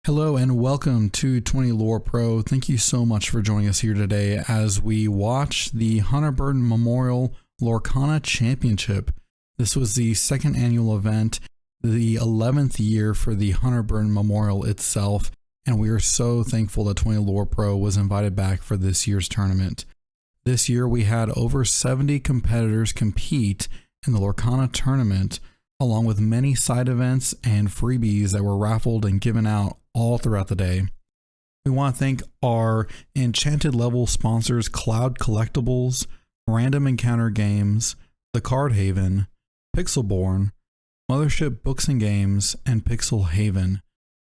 Hello and welcome to 20 Lore Pro. Thank you so much for joining us here today as we watch the Hunter Burton Memorial Lorcana Championship. This was the second annual event, the 11th year for the Hunter Burton Memorial itself, and we are so thankful that 20 Lore Pro was invited back for this year's tournament. This year we had over 70 competitors compete in the Lorcana tournament, along with many side events and freebies that were raffled and given out all throughout the day. We want to thank our Enchanted Level sponsors Cloud Collectibles, Random Encounter Games, The Card Haven, Pixelborn, Mothership Books and Games, and Pixel Haven.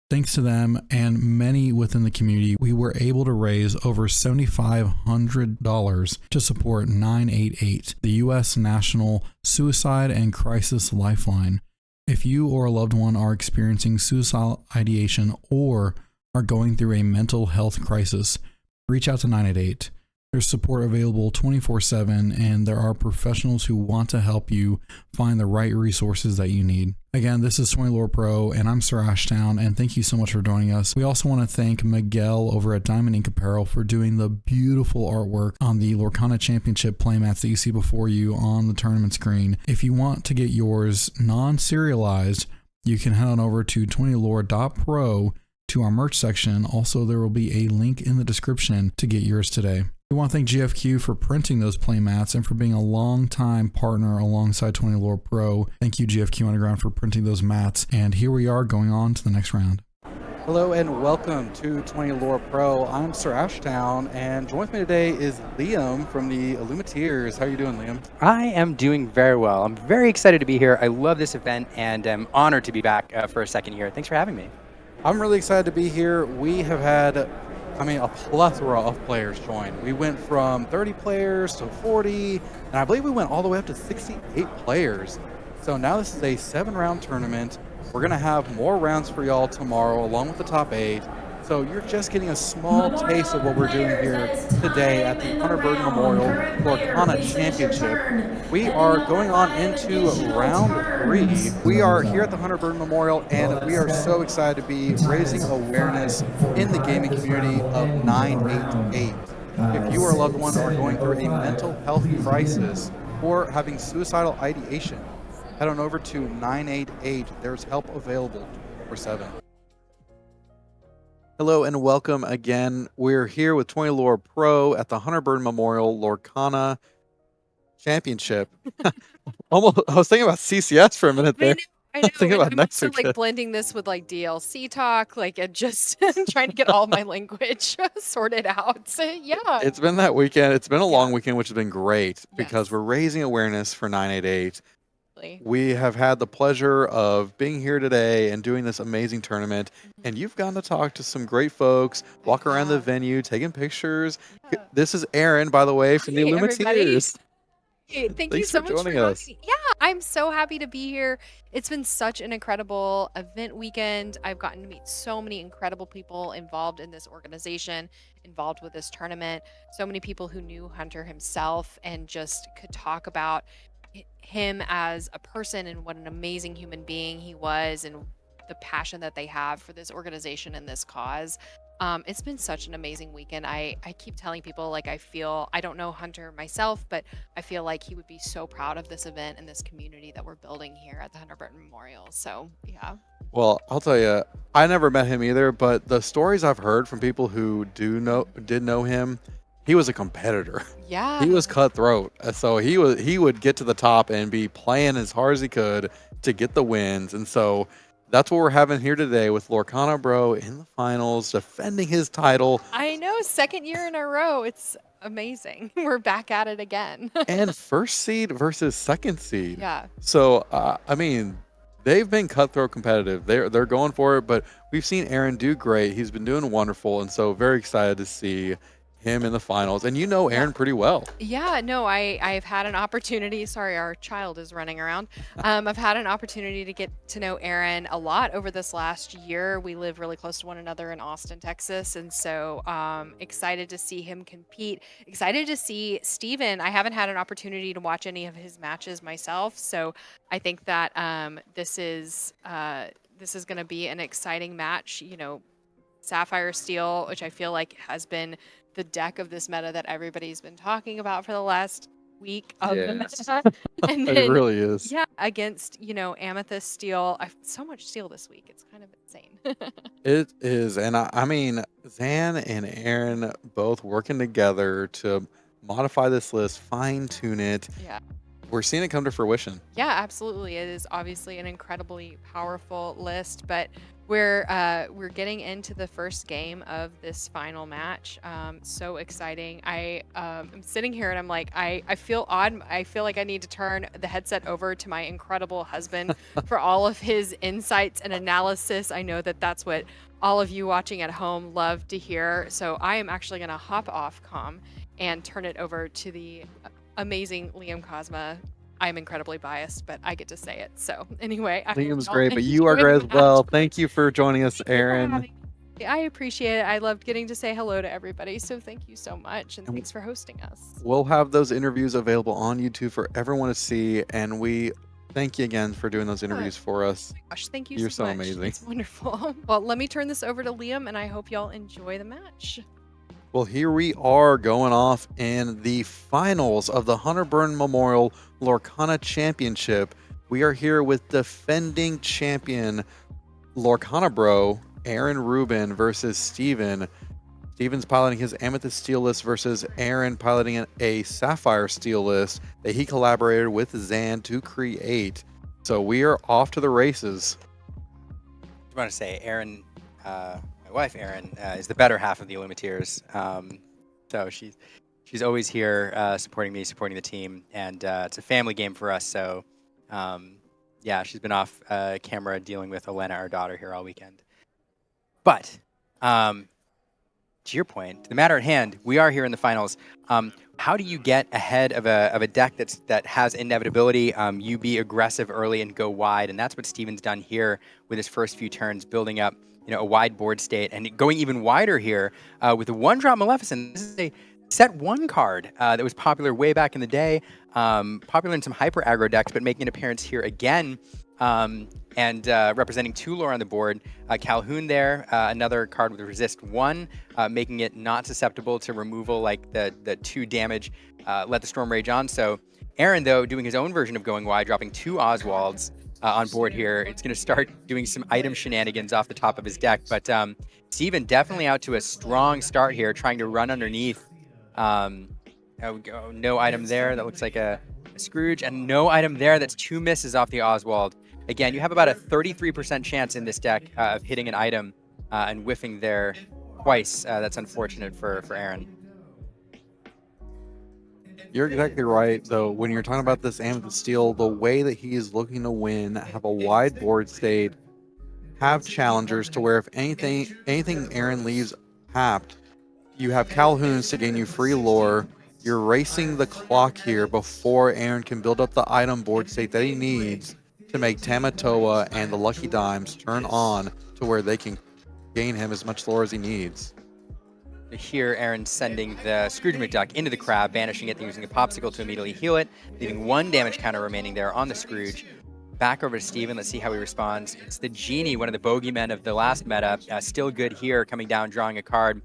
Thanks to them and many within the community, we were able to raise over $7,500 to support 988, the U.S. National Suicide and Crisis Lifeline. If you or a loved one are experiencing suicidal ideation or are going through a mental health crisis, reach out to 988. There's support available 24/7, and there are professionals who want to help you find the right resources that you need. Again, this is 20 Lore Pro, and I'm Sir Ashtown, and thank you so much for joining us. We also want to thank Miguel over at Diamond Ink Apparel for doing the beautiful artwork on the Lorcana Championship playmats that you see before you on the tournament screen. If you want to get yours non-serialized, you can head on over to 20lore.pro to our merch section. Also, there will be a link in the description to get yours today. We want to thank GFQ for printing those playmats and for being a long-time partner alongside 20 Lore Pro. Thank you, GFQ Underground, for printing those mats. And here we are going on to the next round. Hello and welcome to 20 Lore Pro. I'm Sir Ashtown, and joining with me today is Liam from the Illumineers. How are you doing, Liam? I am doing very well. I'm very excited to be here. I love this event, and I'm honored to be back for a second year. Thanks for having me. I'm really excited to be here. We have had, a plethora of players join. We went from 30 players to 40, and I believe we went all the way up to 68 players. So now this is a 7-round tournament. We're going to have more rounds for y'all tomorrow, along with the top 8. So you're just getting a small taste of what we're doing here today at the Hunter Burton Memorial Lorcana Championship. We are going on into round 3. We are here at the Hunter Burton Memorial, and we are so excited to be raising awareness in the gaming community of 988. If you or a loved one are going through a mental health crisis or having suicidal ideation, head on over to 988. There's help available 24/7. Hello and welcome again. We're here with 20 Lore Pro at the Hunter Burton Memorial Lorcana Championship. Almost, I was thinking about CCS for a minute there. I know. Thinking about I'm next also weekend. blending this with DLC talk, and just trying to get all my language sorted out. So, yeah. It's been that weekend. It's been a long weekend, which has been great because we're raising awareness for 988. We have had the pleasure of being here today and doing this amazing tournament, and you've gotten to talk to some great folks, walk around the venue, taking pictures. This is Aaron, by the way, from the Illumineers. Hey, thank you so much for joining us. Yeah, I'm so happy to be here. It's been such an incredible event weekend. I've gotten to meet so many incredible people involved in this organization, involved with this tournament. So many people who knew Hunter himself and just could talk about him as a person and what an amazing human being he was, and the passion that they have for this organization and this cause. It's been such an amazing weekend. I keep telling people, I don't know Hunter myself, but I feel like he would be so proud of this event and this community that we're building here at the Hunter Burton Memorial. So yeah. Well, I'll tell you, I never met him either, but the stories I've heard from people who did know him, he was a competitor. Yeah. He was cutthroat. So he would get to the top and be playing as hard as he could to get the wins. And so that's what we're having here today with Lorcana Bro in the finals, defending his title. I know, second year in a row. It's amazing. We're back at it again. And first seed versus second seed. Yeah. So, they've been cutthroat competitive. They're going for it, but we've seen Aaron do great. He's been doing wonderful. And so very excited to see him in the finals. And you know Aaron pretty well. Yeah, no, I've had an opportunity. Sorry, our child is running around. I've had an opportunity to get to know Aaron a lot over this last year. We live really close to one another in Austin, Texas, and so excited to see him compete. Excited to see Steven. I haven't had an opportunity to watch any of his matches myself, so I think that this is going to be an exciting match. You know, Sapphire Steel, which I feel like has been the deck of this meta that everybody's been talking about for the last week of the meta. And It then, really is. yeah, against, Amethyst Steel. I've so much steel this week. It's kind of insane. It is. And I mean, Zan and Aaron both working together to modify this list, fine tune it. Yeah. We're seeing it come to fruition. Yeah, absolutely. It is obviously an incredibly powerful list, but we're getting into the first game of this final match. So exciting. I am sitting here and I'm like, I feel odd. I feel like I need to turn the headset over to my incredible husband for all of his insights and analysis. I know that that's what all of you watching at home love to hear. So I am actually going to hop off comm and turn it over to the amazing Liam Cosma. I'm incredibly biased, but I get to say it. So anyway, Liam's great, but you are great as well. Thank you for joining us, Aaron. I appreciate it. I loved getting to say hello to everybody. So thank you so much. And thanks for hosting us. We'll have those interviews available on YouTube for everyone to see. And we thank you again for doing those interviews for us. Oh my gosh, thank you You're so much. Amazing. It's wonderful. Well, let me turn this over to Liam, and I hope y'all enjoy the match. Well, here we are going off in the finals of the Hunter Burton Memorial Lorcana Championship. We are here with defending champion Lorcana Bro, Aaron Rubin versus Steven. Steven's piloting his Amethyst Steel list versus Aaron piloting a Sapphire Steel list that he collaborated with Zan to create. So we are off to the races. I want to say Aaron, my wife Erin, is the better half of the Illumineers. So she's always here supporting me, supporting the team, and it's a family game for us. So yeah, she's been off camera dealing with Elena, our daughter, here all weekend. But to your point, to the matter at hand, we are here in the finals. How do you get ahead of a deck that has inevitability? You be aggressive early and go wide, and that's what Steven's done here with his first few turns, building up a wide board state and going even wider here with the one-drop Maleficent. This is a set one card that was popular way back in the day, popular in some hyper aggro decks, but making an appearance here again. And representing 2 lore on the board. Calhoun there, another card with resist 1, making it not susceptible to removal like the 2 damage, Let the Storm Rage On. So Aaron, though, doing his own version of going wide, dropping 2 Oswalds on board here. It's going to start doing some item shenanigans off the top of his deck. But Steven definitely out to a strong start here, trying to run underneath. No item there. That looks like a Scrooge, and no item there. That's 2 misses off the Oswald. Again, you have about a 33% chance in this deck of hitting an item and whiffing there twice. That's unfortunate for Aaron. You're exactly right, though. When you're talking about this Amethyst Steel, the way that he is looking to win, have a wide board state, have challengers to where if anything Aaron leaves tapped, you have Calhoun's to gain you free lore. You're racing the clock here before Aaron can build up the item board state that he needs to make Tamatoa and the Lucky Dimes turn on to where they can gain him as much lore as he needs. Here, Aaron sending the Scrooge McDuck into the crab, banishing it, using a popsicle to immediately heal it, leaving 1 damage counter remaining there on the Scrooge. Back over to Steven. Let's see how he responds. It's the Genie, one of the bogeymen of the last meta. Still good here, coming down, drawing a card.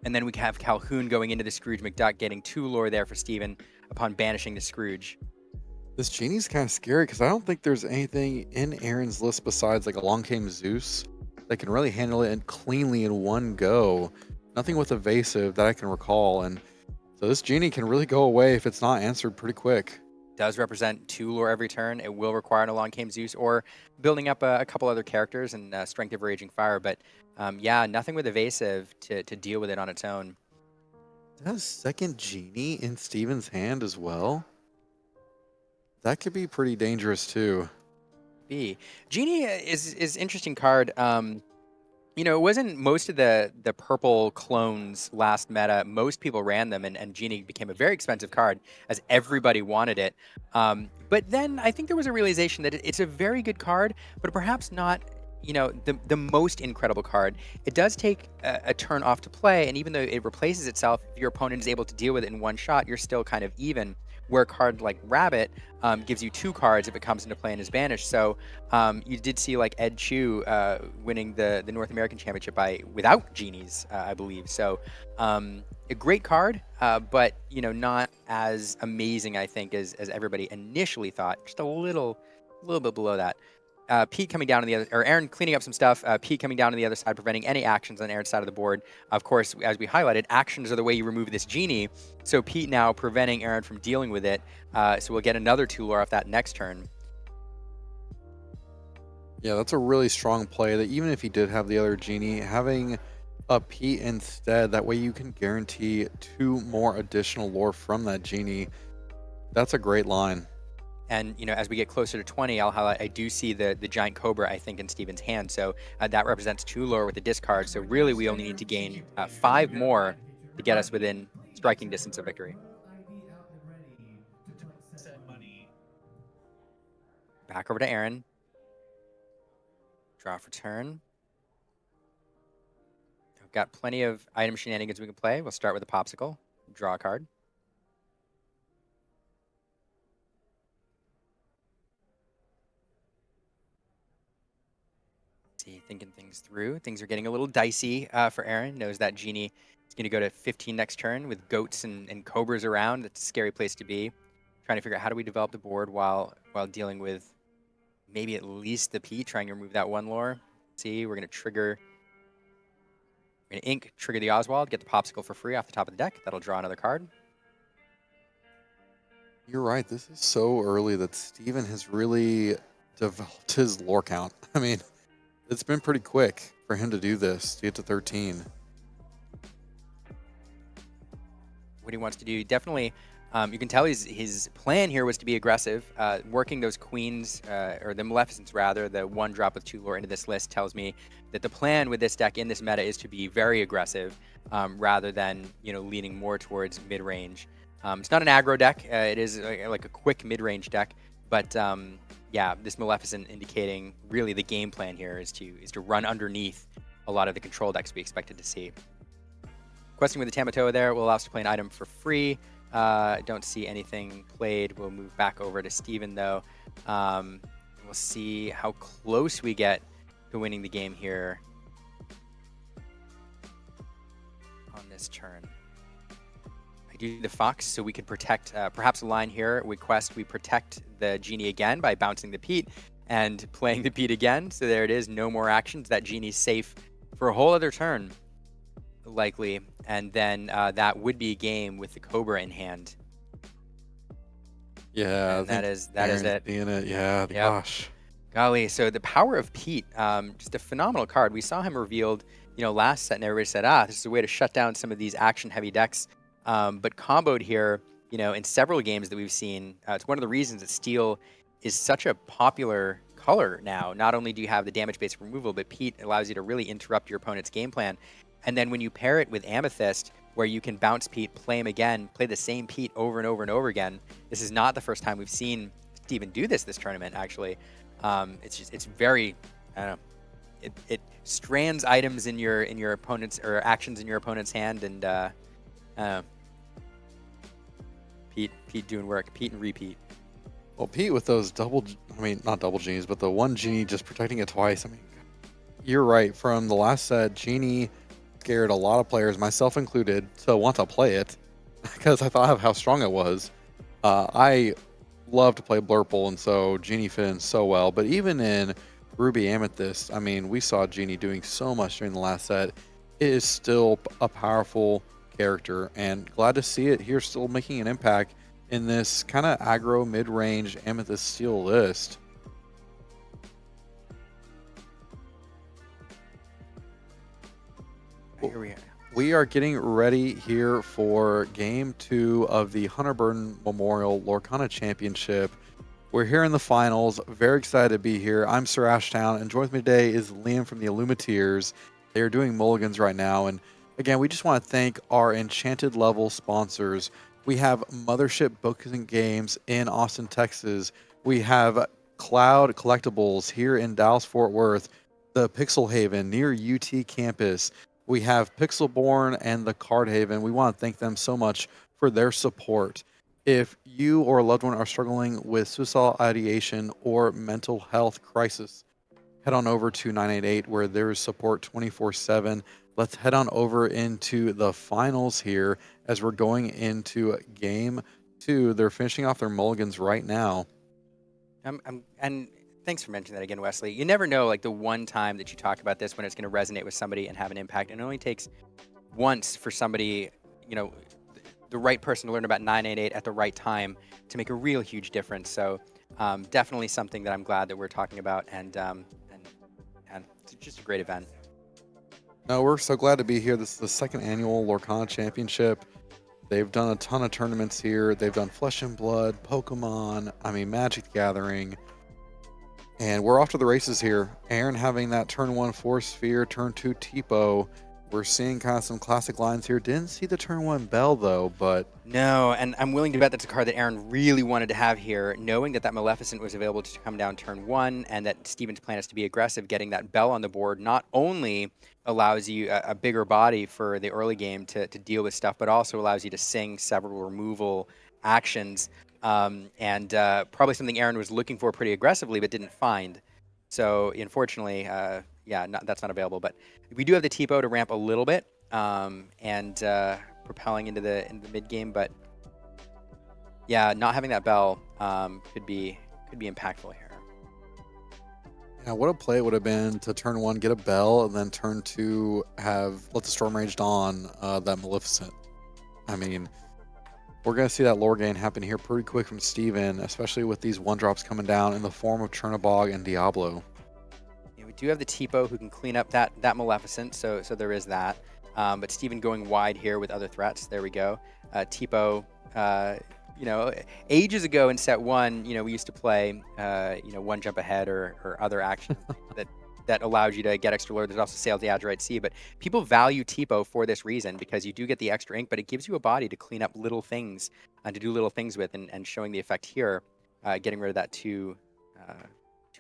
And then we have Calhoun going into the Scrooge McDuck, getting 2 lore there for Steven upon banishing the Scrooge. This Genie's kind of scary because I don't think there's anything in Aaron's list besides like Along Came Zeus that can really handle it and cleanly in one go. Nothing with evasive that I can recall. And so this Genie can really go away if it's not answered pretty quick. Does represent 2 lore every turn. It will require an Along Came Zeus or building up a couple other characters and Strength of Raging Fire. But yeah, nothing with evasive to deal with it on its own. Does second Genie in Steven's hand as well? That could be pretty dangerous too. Genie is interesting card. It wasn't most of the purple clones last meta. Most people ran them, and Genie became a very expensive card as everybody wanted it. But then I think there was a realization that it's a very good card, but perhaps not the most incredible card. It does take a turn off to play, and even though it replaces itself, if your opponent is able to deal with it in one shot, you're still kind of even. where a card like Rabbit gives you 2 cards if it comes into play and is banished. So you did see like Ed Chu winning the North American Championship without genies, I believe. So a great card, but not as amazing, I think, as everybody initially thought. Just a little bit below that. Pete coming down on the other, or Aaron cleaning up some stuff. Pete coming down on the other side, preventing any actions on Aaron's side of the board. Of course, as we highlighted, actions are the way you remove this genie. So Pete now preventing Aaron from dealing with it. So we'll get another 2 lore off that next turn. Yeah, that's a really strong play. That even if he did have the other genie, having a Pete instead, that way you can guarantee 2 more additional lore from that genie. That's a great line. And, as we get closer to 20, I'll highlight, I do see the giant cobra, I think, in Steven's hand. So that represents 2 lore with the discard. So really, we only need to gain 5 more to get us within striking distance of victory. Back over to Aaron. Draw for turn. I've got plenty of item shenanigans we can play. We'll start with a popsicle. Draw a card. Thinking things through. Things are getting a little dicey for Aaron. Knows that genie is going to go to 15 next turn with goats and cobras around. That's a scary place to be. Trying to figure out how do we develop the board while dealing with maybe at least the Pete, trying to remove that 1 lore. See, we're going to trigger. We're going to ink, trigger the Oswald, get the popsicle for free off the top of the deck. That'll draw another card. You're right. This is so early that Steven has really developed his lore count. I mean, it's been pretty quick for him to do this, to get to 13. What he wants to do, definitely, you can tell his plan here was to be aggressive. Working those queens, or the Maleficents rather, the 1 drop with 2 lore into this list tells me that the plan with this deck in this meta is to be very aggressive, rather than leaning more towards mid-range. It's not an aggro deck. It is like a quick mid-range deck, but yeah, this Maleficent indicating really the game plan here is to run underneath a lot of the control decks we expected to see. Questing with the Tamatoa there will allow us to play an item for free. Don't see anything played. We'll move back over to Steven though. We'll see how close we get to winning the game here on this turn. I do the Fox so we could protect perhaps a line here. We protect the genie again by bouncing the Pete and playing the Pete again. So there it is, no more actions. That genie's safe for a whole other turn, likely. And then that would be a game with the Cobra in hand. Yeah, and that is it. Being it. Yeah, yep. Gosh. Golly, so the power of Pete, just a phenomenal card. We saw him revealed, last set, and everybody said, this is a way to shut down some of these action-heavy decks. But comboed here, in several games that we've seen, it's one of the reasons that Steel is such a popular color now. Not only do you have the damage-based removal, but Pete allows you to really interrupt your opponent's game plan. And then when you pair it with Amethyst, where you can bounce Pete, play him again, play the same Pete over and over and over again. This is not the first time we've seen Steven do this tournament, actually. It's very, I don't know, it strands items in your opponent's, or actions in your opponent's hand, and Pete doing work, Pete and repeat. Well, Pete with those not double genies, but the 1 genie just protecting it twice. I mean, you're right. From the last set, genie scared a lot of players, myself included, to want to play it because I thought of how strong it was. I love to play Blurple, and so Genie fit in so well. But even in Ruby Amethyst, I mean, we saw Genie doing so much during the last set. It is still a powerful character, and glad to see it here still making an impact in this kind of aggro mid-range Amethyst Steel list. Here we are. We are getting ready here for Game 2 of the Hunter Burton Memorial Lorcana Championship. We're here in the finals. Very excited to be here. I'm Sir Ashtown, and joining me today is Liam from the Illumineers. They are doing mulligans right now, and again, we just want to thank our Enchanted Level sponsors. We have Mothership Books and Games in Austin, Texas. We have Cloud Collectibles here in Dallas-Fort Worth, the Pixel Haven near UT campus. We have Pixelborn and the Card Haven. We want to thank them so much for their support. If you or a loved one are struggling with suicidal ideation or mental health crisis, head on over to 988 where there is support 24/7. Let's head on over into the finals here as we're going into game 2. They're finishing off their mulligans right now. And thanks for mentioning that again, Wesley. You never know, like the one time that you talk about this when it's going to resonate with somebody and have an impact. And it only takes once for somebody, the right person to learn about 988 at the right time to make a real huge difference. So definitely something that I'm glad that we're talking about, and it's just a great event. No, we're so glad to be here. This is the second annual Lorcana Championship. They've done a ton of tournaments here. They've done Flesh and Blood, Pokemon, Magic the Gathering. And we're off to the races here. Aaron having that turn 1 Force Sphere, turn 2 Tipo. We're seeing kind of some classic lines here. Didn't see the turn 1 Bell, though, but... No, and I'm willing to bet that's a card that Aaron really wanted to have here, knowing that Maleficent was available to come down turn 1, and that Steven's plan is to be aggressive. Getting that Bell on the board not only allows you a bigger body for the early game to deal with stuff, but also allows you to sing several removal actions, and probably something Aaron was looking for pretty aggressively but didn't find. So, unfortunately, that's not available. But we do have the Tipo to ramp a little bit, and propelling into the mid game. But yeah, not having that Bell could be impactful here. Yeah, what a play it would have been to turn 1 get a Bell, and then turn 2 let the Storm Rage Dawn that Maleficent. We're going to see that lore gain happen here pretty quick from Steven, especially with these 1-drops coming down in the form of Chernobog and Diablo. Yeah, we do have the Tipo who can clean up that Maleficent, so there is that. But Steven going wide here with other threats. There we go. Tipo, ages ago in set 1, we used to play, 1 jump ahead or other actions that allows you to get extra lore. There's also Sail the Azurite Sea, but people value Tipo for this reason, because you do get the extra ink, but it gives you a body to clean up little things and to do little things with, and showing the effect here, getting rid of that 2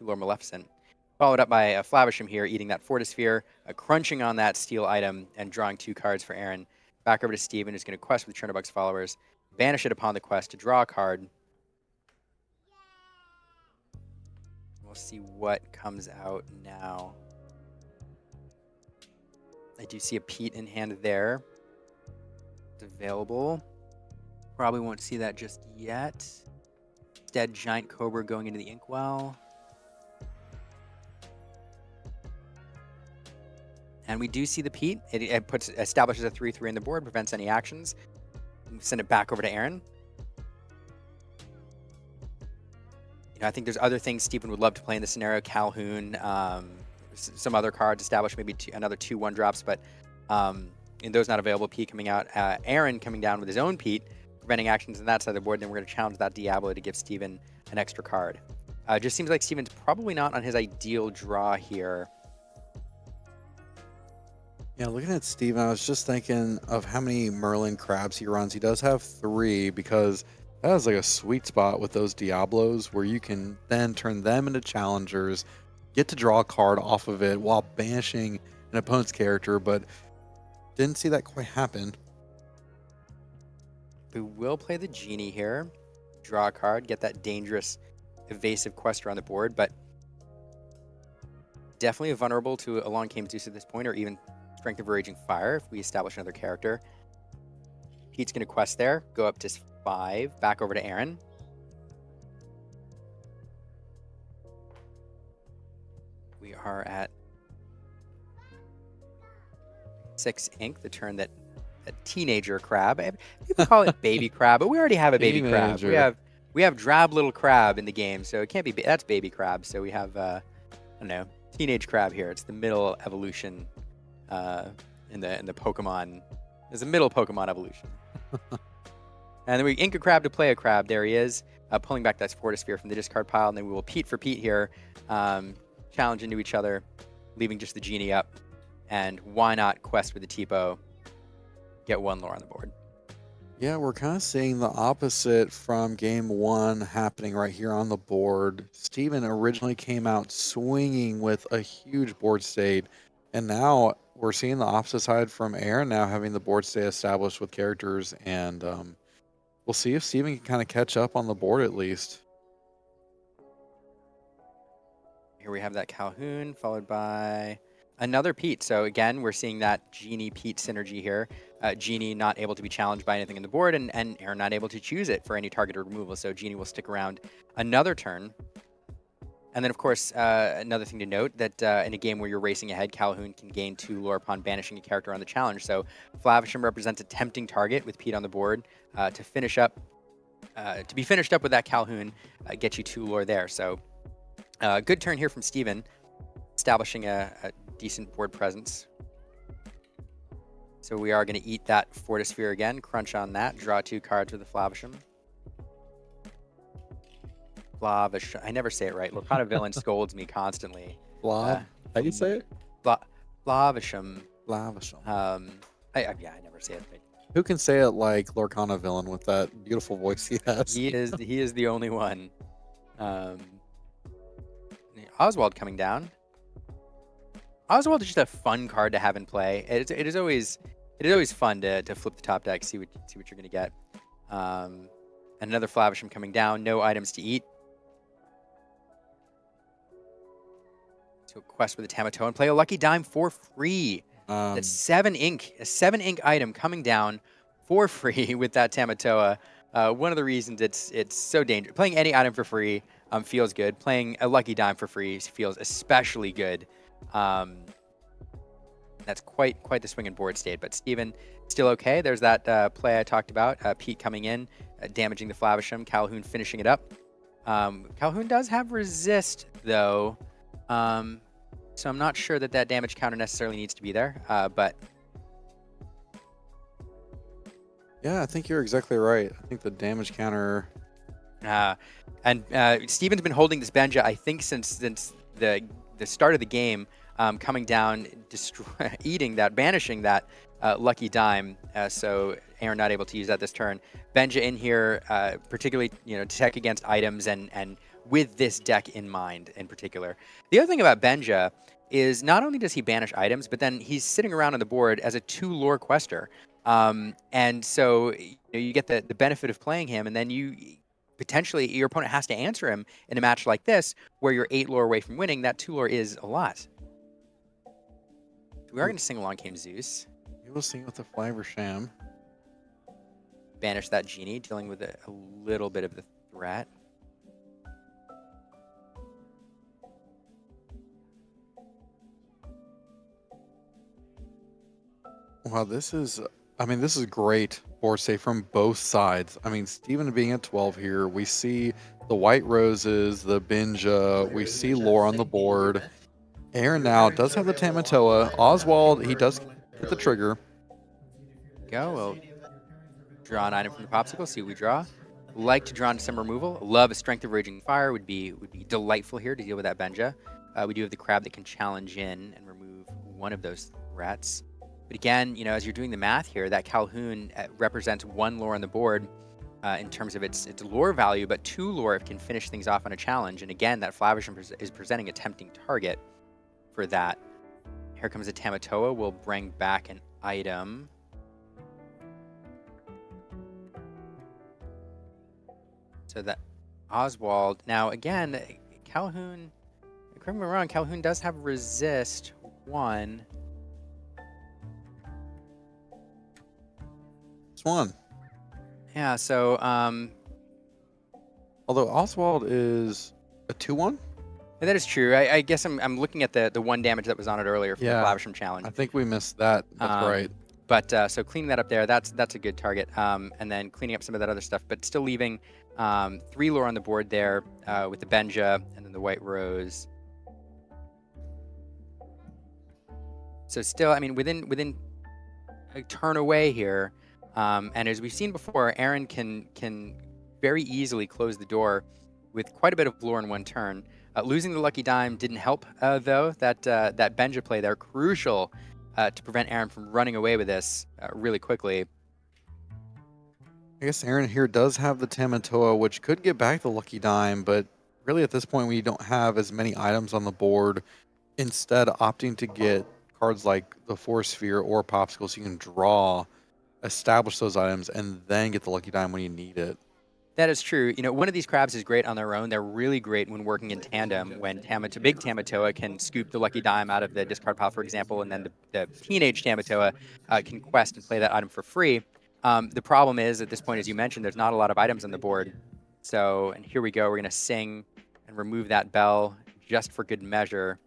lore Maleficent. Followed up by a Flavisham here, eating that Fortisphere, crunching on that steel item, and drawing 2 cards for Aaron. Back over to Steven, who's going to quest with Chernobog's followers, banish it upon the quest to draw a card. We'll see what comes out now. I do see a Pete in hand there. It's available. Probably won't see that just yet. Instead, Giant Cobra going into the Inkwell. And we do see the Pete. It establishes a 3/3 on the board, prevents any actions. Send it back over to Aaron. I think there's other things Steven would love to play in the scenario. Calhoun, some other cards, establish maybe another 2 1-drops, but in those not available, Pete coming out. Aaron coming down with his own Pete, preventing actions on that side of the board. Then we're going to challenge that Diablo to give Steven an extra card. Just seems like Steven's probably not on his ideal draw here. Yeah, looking at Steven, I was just thinking of how many Merlin crabs he runs. He does have 3, because that is like a sweet spot with those Diablos where you can then turn them into challengers, get to draw a card off of it while banishing an opponent's character, but didn't see that quite happen. We will play the Genie here, draw a card, get that dangerous, evasive quester on the board, but definitely vulnerable to a Long Came Zeus at this point, or even Strength of Raging Fire if we establish another character. Pete's going to quest there, go up to 5, back over to Aaron. We are at 6 ink, the turn that a teenager crab. People call it baby crab, but we already have a baby crab. We have drab little crab in the game, so it can't be. That's baby crab. So we have I don't know, teenage crab here. It's the middle evolution in the Pokemon. There's a middle Pokemon evolution. And then we ink a crab to play a crab. There he is, pulling back that Fortisphere from the discard pile, and then we will Pete for Pete here, challenge into each other, leaving just the Genie up. And why not quest with the Tipo? Get 1 lore on the board. Yeah, we're kind of seeing the opposite from game 1 happening right here on the board. Steven originally came out swinging with a huge board state, and now we're seeing the opposite side from Aaron, now having the board state established with characters and We'll see if Steven can kind of catch up on the board at least. Here we have that Calhoun followed by another Pete. So again, we're seeing that Genie-Pete synergy here. Genie not able to be challenged by anything in the board, and Aaron not able to choose it for any targeted removal. So Genie will stick around another turn. And then, of course, another thing to note that in a game where you're racing ahead, Calhoun can gain 2 lore upon banishing a character on the challenge. So Flavisham represents a tempting target with Pete on the board to finish up, to be finished up with that Calhoun, get you 2 lore there. So good turn here from Steven, establishing a decent board presence. So we are going to eat that Fortisphere again, crunch on that, draw 2 cards with the Flavisham. Flavisham. I never say it right. Lorcana Villain scolds me constantly. How do you say it? Flavisham. Flavisham. Yeah, I never say it right. Who can say it like Lorcana Villain with that beautiful voice he has? He is the only one. Oswald coming down. Oswald is just a fun card to have in play. It is always fun to flip the top deck, see what you're gonna get. And another Flavisham coming down. No items to eat. So quest with a Tamatoa and play a Lucky Dime for free. That's 7 ink, a 7 ink item coming down for free with that Tamatoa. One of the reasons it's so dangerous. Playing any item for free feels good. Playing a Lucky Dime for free feels especially good. That's quite the swing and board state. But Steven still okay. There's that play I talked about. Pete coming in, damaging the Flavisham. Calhoun finishing it up. Calhoun does have resist though. So I'm not sure that damage counter necessarily needs to be there, but... Yeah, I think you're exactly right. I think the damage counter... And Steven's been holding this Benja, I think, since the start of the game, coming down, banishing that Lucky Dime, so Aaron not able to use that this turn. Benja in here, particularly, to tech against items and with this deck in mind in particular. The other thing about Benja is not only does he banish items, but then he's sitting around on the board as a 2 lore quester. And so you get the benefit of playing him, and then potentially your opponent has to answer him in a match like this, where you're 8 lore away from winning. That 2 lore is a lot. We are going to sing along came Zeus. You will sing with the Flavisham. Banish that Genie, dealing with a little bit of the threat. Wow, this is great board state from both sides. I mean, Steven being at 12 here, we see the White Roses, the Benja, we see lore on the board. Aaron now does have the Tamatoa. Oswald, he does hit the trigger. Go, we'll draw an item from the popsicle, see what we draw. Like to draw into some removal. Love a Strength of Raging Fire, would be delightful here to deal with that Benja. We do have the crab that can challenge in and remove one of those threats. But again, as you're doing the math here, that Calhoun represents 1 lore on the board in terms of its lore value, but 2 lore if it can finish things off on a challenge. And again, that Flavisham is presenting a tempting target for that. Here comes a Tamatoa. We'll bring back an item. So that Oswald. Now, again, Calhoun, correct me if I'm wrong, Calhoun does have resist 1. It's 1. Yeah, so although Oswald is a 2/1? that is true. I guess I'm looking at the 1 damage that was on it earlier from the Flavisham challenge. I think we missed that. That's right. But so cleaning that up there, that's a good target. And then cleaning up some of that other stuff, but still leaving 3 lore on the board there with the Benja and then the White Rose. So still, I mean, within a turn away here. And as we've seen before, Aaron can very easily close the door with quite a bit of lore in 1 turn. Losing the Lucky Dime didn't help, though. That Benja play there, crucial to prevent Aaron from running away with this really quickly. I guess Aaron here does have the Tamatoa, which could get back the Lucky Dime, but really at this point we don't have as many items on the board. Instead, opting to get cards like the Force Sphere or Popsicle so you can draw establish those items and then get the lucky dime when you need it. That is true. One of these crabs is great on their own. They're really great when working in tandem, when big Tamatoa can scoop the lucky dime out of the discard pile, for example, and then the teenage Tamatoa can quest and play that item for free. The problem is, at this point, as you mentioned, there's not a lot of items on the board. So, and here we go. We're going to sing and remove that bell just for good measure.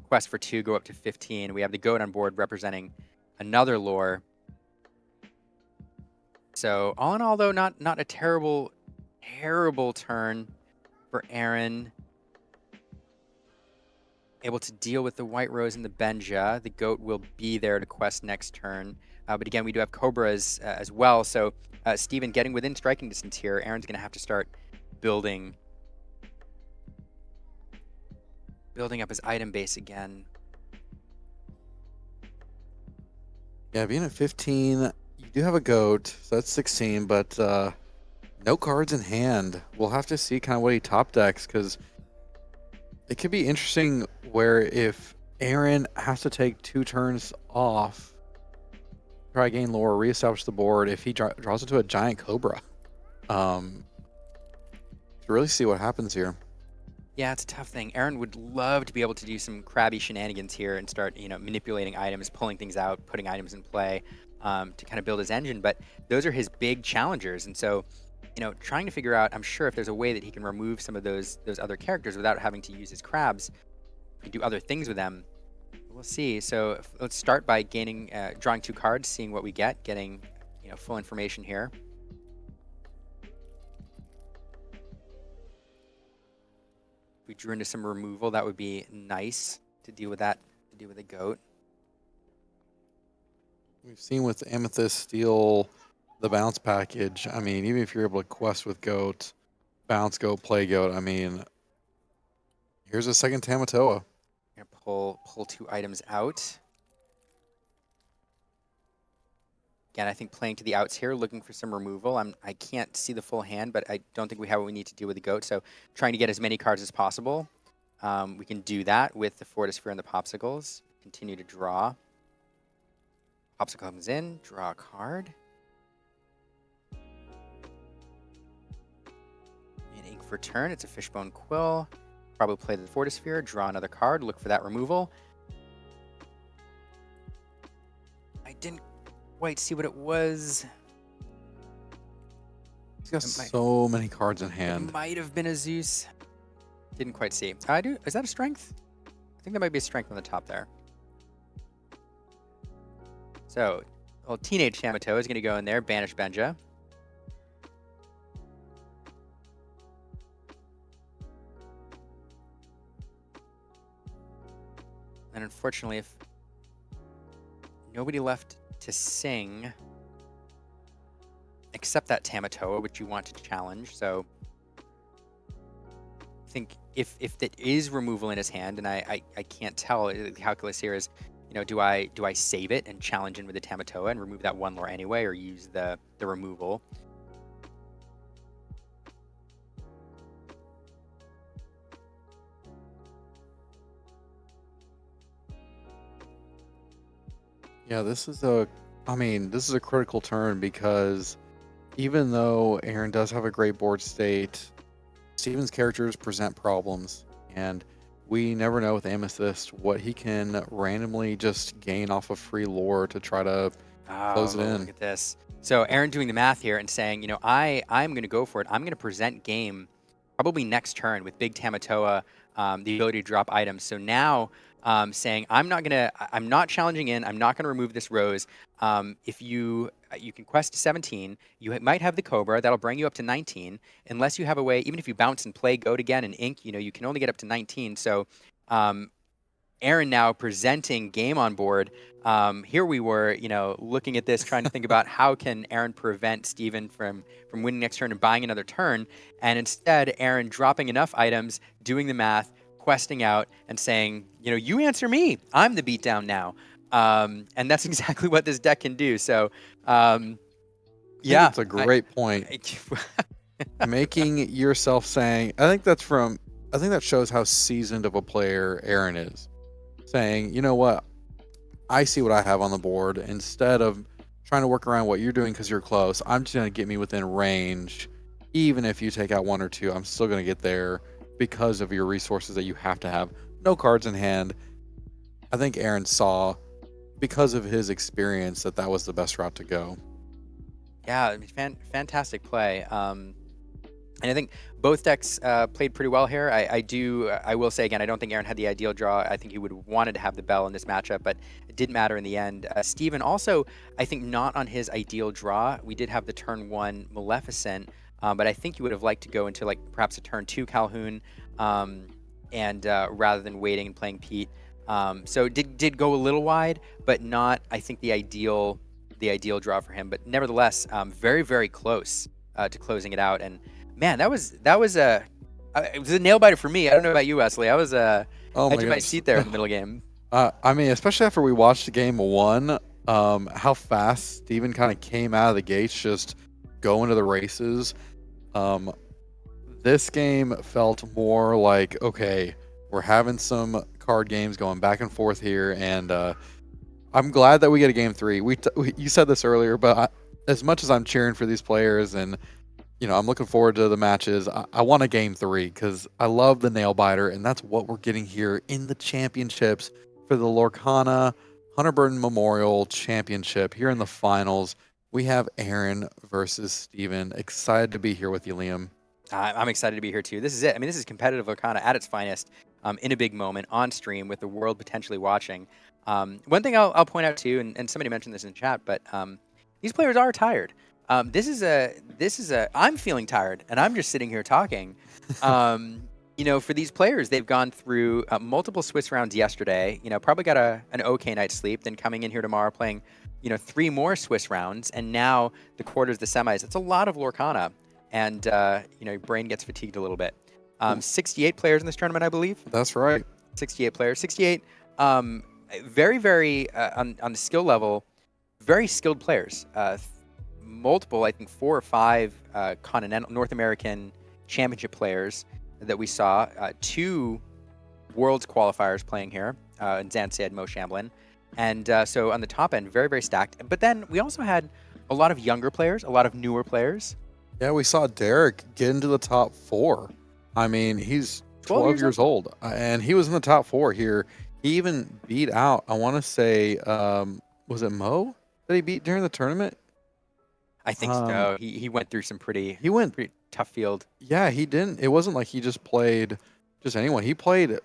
Quest for 2, go up to 15. We have the goat on board representing another lore. So all in all, though, not a terrible turn for Aaron. Able to deal with the White Rose and the Benja. The goat will be there to quest next turn. But again, we do have Cobras as well. So Steven getting within striking distance here. Aaron's going to have to start building up his item base again. Yeah, being at 15, you do have a goat, so that's 16, but no cards in hand. We'll have to see kind of what he top decks, because it could be interesting where if Aaron has to take 2 turns off, try gain lore, reestablish the board, if he draws into a giant Cobra. To really see what happens here. Yeah, it's a tough thing. Aaron would love to be able to do some crabby shenanigans here and start, manipulating items, pulling things out, putting items in play to kind of build his engine. But those are his big challengers. And so, trying to figure out, I'm sure if there's a way that he can remove some of those other characters without having to use his crabs and do other things with them. We'll see. So let's start by drawing 2 cards, seeing what we get, getting, full information here. We drew into some removal. That would be nice to deal with that, to do with the goat. We've seen with Amethyst Steel, the bounce package. I mean, even if you're able to quest with goat, bounce goat, play goat, I mean, here's a second Tamatoa. I'm gonna pull 2 items out. Again, I think playing to the outs here, looking for some removal. I can't see the full hand, but I don't think we have what we need to do with the goat. So trying to get as many cards as possible. We can do that with the Fortisphere and the Popsicles. Continue to draw. Popsicle comes in, draw a card. An ink for turn, it's a Fishbone Quill. Probably play the Fortisphere, draw another card, look for that removal. I didn't quite see what it was. He's got so many cards in hand. It might have been a Zeus. Didn't quite see. I do. Is that a strength? I think that might be a strength on the top there. So, teenage Tamatoa is going to go in there, banish Benja. And unfortunately, if nobody left to sing except that Tamatoa, which you want to challenge. So I think if that is removal in his hand, and I can't tell, the calculus here is, do I save it and challenge in with the Tamatoa and remove that 1 lore anyway, or use the removal? Yeah, this is a critical turn, because even though Aaron does have a great board state, Steven's characters present problems, and we never know with Amethyst what he can randomly just gain off of free lore to try to close it in. Look at this. So Aaron doing the math here and saying, I'm going to go for it. I'm going to present game probably next turn with big Tamatoa, the ability to drop items. So now saying, I'm not challenging in, I'm not going to remove this rose. If you can quest to 17, you might have the Cobra, that'll bring you up to 19, unless you have a way, even if you bounce and play goat again and ink, you can only get up to 19. So Aaron now presenting game on board. Here we were, looking at this, trying to think about how can Aaron prevent Steven from winning next turn and buying another turn. And instead, Aaron dropping enough items, doing the math, questing out, and saying, you answer me. I'm the beatdown now. And that's exactly what this deck can do. So, yeah. That's a great point. Making yourself saying, I think that shows how seasoned of a player Aaron is. Saying, you know what, I see what I have on the board, instead of trying to work around what you're doing because you're close. I'm just going to get me within range. Even if you take out 1 or 2, I'm still going to get there because of your resources that you have to have. No cards in hand. I think Aaron saw, because of his experience, that was the best route to go. Yeah, fantastic play. And I think both decks played pretty well here. I will say again, I don't think Aaron had the ideal draw. I think he would have wanted to have the Bell in this matchup, but it didn't matter in the end. Steven also, I think, not on his ideal draw. We did have the turn 1 Maleficent, but I think you would have liked to go into like perhaps a turn 2 Calhoun, and rather than waiting and playing Pete. So did go a little wide, but not, I think, the ideal draw for him. But nevertheless, very, very close to closing it out. And man, it was a nail biter for me. I don't know about you, Wesley. I was edge of my seat there in the middle game. I mean, especially after we watched game 1, how fast Steven kind of came out of the gates, just going to the races. This game felt more like, okay, we're having some card games going back and forth here, and I'm glad that we get a game 3. You said this earlier, but as much as I'm cheering for these players and I'm looking forward to the matches, I want a game 3 because I love the nail biter, and that's what we're getting here in the championships for the Lorcana Hunter Burton Memorial Championship. Here in the finals, we have Aaron versus Steven. Excited to be here with you, Liam. I'm excited to be here too. This is it. I mean, this is competitive Lorcana at its finest, in a big moment on stream with the world potentially watching. One thing I'll point out too, and somebody mentioned this in chat, but these players are tired. This is a. I'm feeling tired, and I'm just sitting here talking. For these players, they've gone through multiple Swiss rounds yesterday. Probably got an okay night's sleep. Then coming in here tomorrow, playing 3 more Swiss rounds, and now the quarters, the semis. It's a lot of Lorcana, and your brain gets fatigued a little bit. 68 players in this tournament, I believe. That's right. 68 players. 68. Very, very on the skill level, very skilled players. Multiple, I think 4 or 5 continental North American championship players that we saw. 2 worlds qualifiers playing here, in Zansid, Mo Shamblin. And so on the top end, very, very stacked. But then we also had a lot of younger players, a lot of newer players. Yeah, we saw Derek get into the top 4. I mean, he's 12 years old, and he was in the top 4 here. He even beat out, I want to say, was it Mo that he beat during the tournament? I think so. He went through some pretty tough field. Yeah, he didn't. It wasn't like he just played just anyone. He played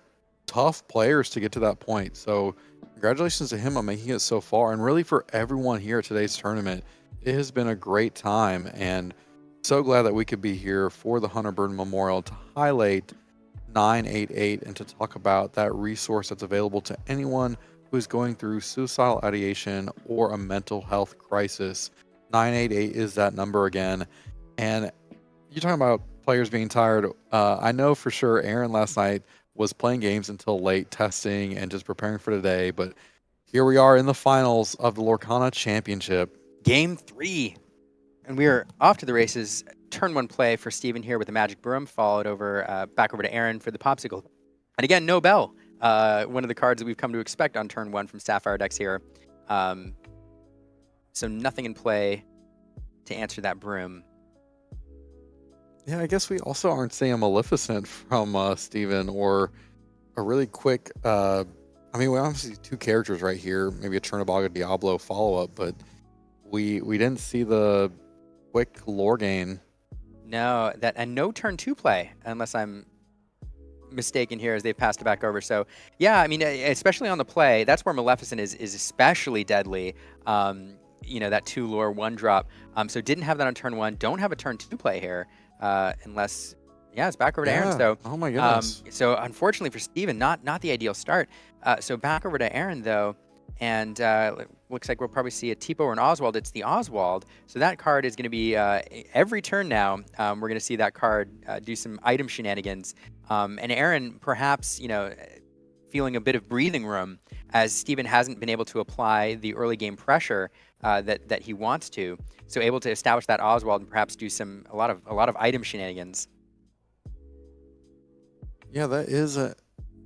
tough players to get to that point. So congratulations to him on making it so far. And really for everyone here at today's tournament, it has been a great time. And so glad that we could be here for the Hunter Burton Memorial to highlight 988 and to talk about that resource that's available to anyone who is going through suicidal ideation or a mental health crisis. 988 is that number again. And you're talking about players being tired. I know for sure Aaron last night was playing games until late, testing and just preparing for today. But here we are in the finals of the Lorcana Championship. Game 3. And we are off to the races. Turn 1 play for Steven here with the Magic Broom, followed over back over to Aaron for the Popsicle. And again, no bell. One of the cards that we've come to expect on turn 1 from Sapphire decks here. So nothing in play to answer that broom. Yeah, I guess we also aren't seeing a Maleficent from Steven or a really quick... I mean, we obviously see 2 characters right here, maybe a Chernobyl Diablo follow-up, but we didn't see the quick lore gain. No, and no turn 2 play, unless I'm mistaken here as they've passed it back over. So yeah, I mean, especially on the play, that's where Maleficent is especially deadly. That 2 lore 1 drop. So didn't have that on turn 1. Don't have a turn 2 play here, unless it's back over to Aaron. So oh my goodness. So unfortunately for Steven, not the ideal start. So back over to Aaron though, and looks like we'll probably see a Tipo or an Oswald. It's the Oswald. So that card is going to be every turn now. We're going to see that card do some item shenanigans. And Aaron perhaps feeling a bit of breathing room as Steven hasn't been able to apply the early game pressure that he wants to. So able to establish that Oswald and perhaps do a lot of item shenanigans. Yeah, that is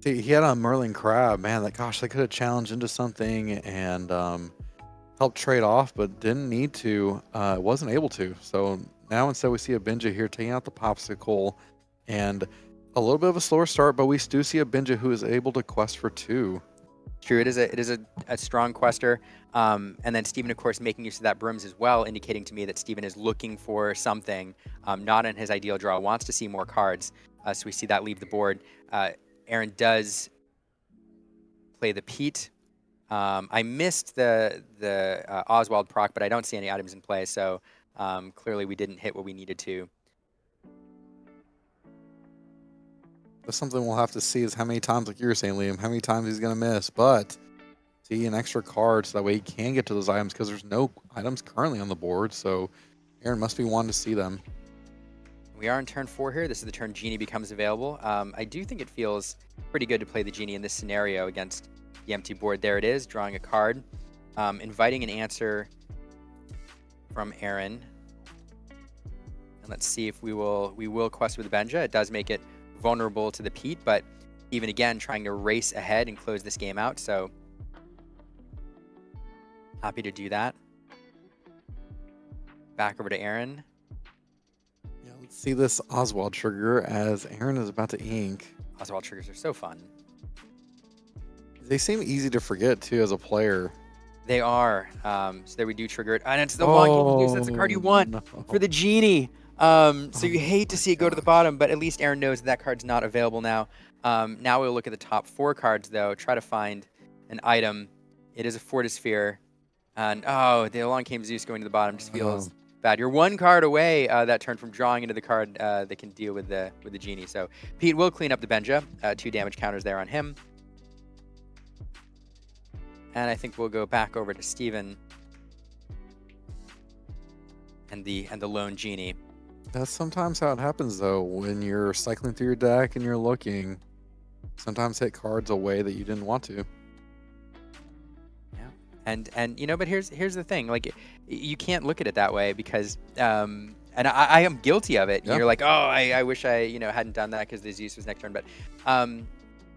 he had a Merlin Crab, man. That could have challenged into something, and helped trade off, but didn't need to, wasn't able to. So now instead we see a Benja here taking out the Popsicle, and a little bit of a slower start, but we do see a Benja who is able to quest for 2. True, it is a strong quester. And then Steven, of course, making use of that brooms as well, indicating to me that Steven is looking for something, not in his ideal draw, wants to see more cards. So we see that leave the board. Aaron does play the Pete. I missed the Oswald proc, but I don't see any items in play, so clearly we didn't hit what we needed to. That's something we'll have to see, is how many times, like you were saying, Liam, how many times he's going to miss. But see an extra card so that way he can get to those items, because there's no items currently on the board. So Aaron must be wanting to see them. We are in turn 4 here. This is the turn Genie becomes available. I do think it feels pretty good to play the Genie in this scenario against the empty board. There it is, drawing a card, inviting an answer from Aaron. And let's see if we will quest with the Benja. It does make it vulnerable to the Pete, but even again trying to race ahead and close this game out, so happy to do that. Back over to Aaron. Yeah, let's see this Oswald trigger as Aaron is about to ink. Oswald triggers are so fun. They seem easy to forget too as a player. They are. So there we do trigger it, and it's the wonky use. That's the card you want for the Genie. So you hate to see it go to the bottom, but at least Aaron knows that card's not available now. Now we'll look at the top 4 cards, though, try to find an item. It is a Fortisphere. And, oh, the Along Came Zeus going to the bottom just feels bad. You're 1 card away that turn from drawing into the card that can deal with the Genie. So Pete will clean up the Benja. 2 damage counters there on him. And I think we'll go back over to Steven and the lone Genie. That's sometimes how it happens, though, when you're cycling through your deck and you're looking. Sometimes hit cards away that you didn't want to. Yeah, and you know, but here's the thing: like, you can't look at it that way because, and I am guilty of it. Yeah. You're like, oh, I wish I hadn't done that because the Zeus was next turn,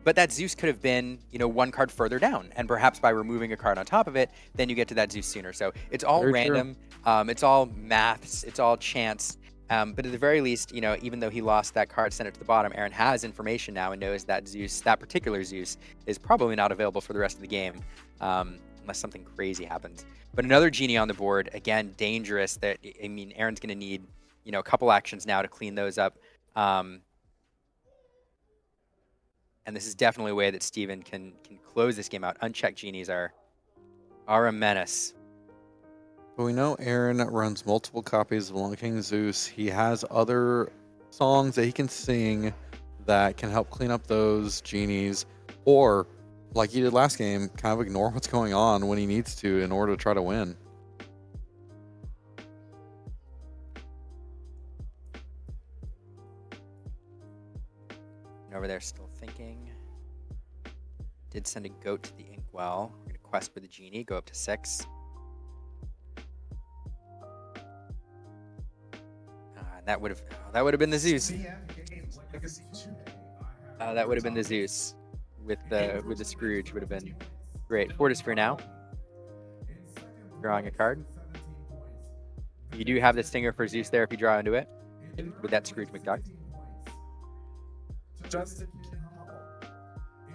but that Zeus could have been 1 card further down, and perhaps by removing a card on top of it, then you get to that Zeus sooner. So it's all very random. It's all maths. It's all chance. But at the very least, even though he lost that card, sent it to the bottom, Aaron has information now and knows that Zeus, that particular Zeus, is probably not available for the rest of the game, unless something crazy happens. But another Genie on the board, again, dangerous. That, I mean, Aaron's going to need, a couple actions now to clean those up. And this is definitely a way that Steven can close this game out. Unchecked Genies are a menace. But we know Aaron runs multiple copies of Long King Zeus. He has other songs that he can sing that can help clean up those Genies, or, like he did last game, kind of ignore what's going on when he needs to in order to try to win. Over there still thinking. Did send a goat to the inkwell. We're going to quest for the Genie, go up to 6. That would have been the Zeus. That would have been the Zeus with the Scrooge. Would have been great. Fortisphere now. Drawing a card. You do have the Stinger for Zeus there if you draw into it with that Scrooge McDuck. Justin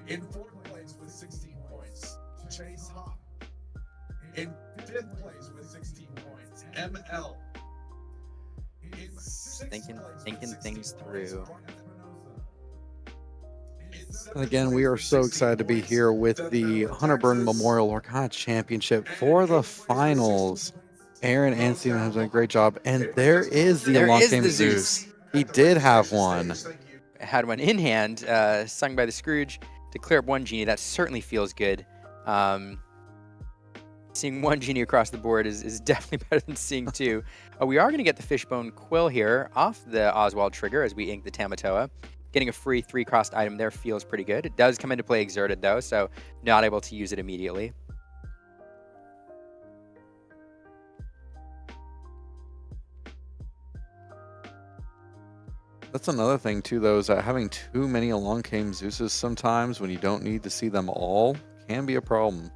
in 4th place with 16 points. Chase Hop in 5th place with 16 points. ML. Thinking things through. And again, we are so excited to be here with the Hunter Burton Memorial Lorcana Championship for the finals. Aaron and Steven have done a great job, and there is the Long Came Zeus. He did have one. Had one in hand, sung by the Scrooge to clear up 1 Genie. That certainly feels good. Seeing 1 Genie across the board is definitely better than seeing 2. We are going to get the Fishbone Quill here off the Oswald trigger as we ink the Tamatoa. Getting a free 3-cost item there feels pretty good. It does come into play exerted, though, so not able to use it immediately. That's another thing, too, though, is that having too many Along Came Zeuses sometimes when you don't need to see them all can be a problem.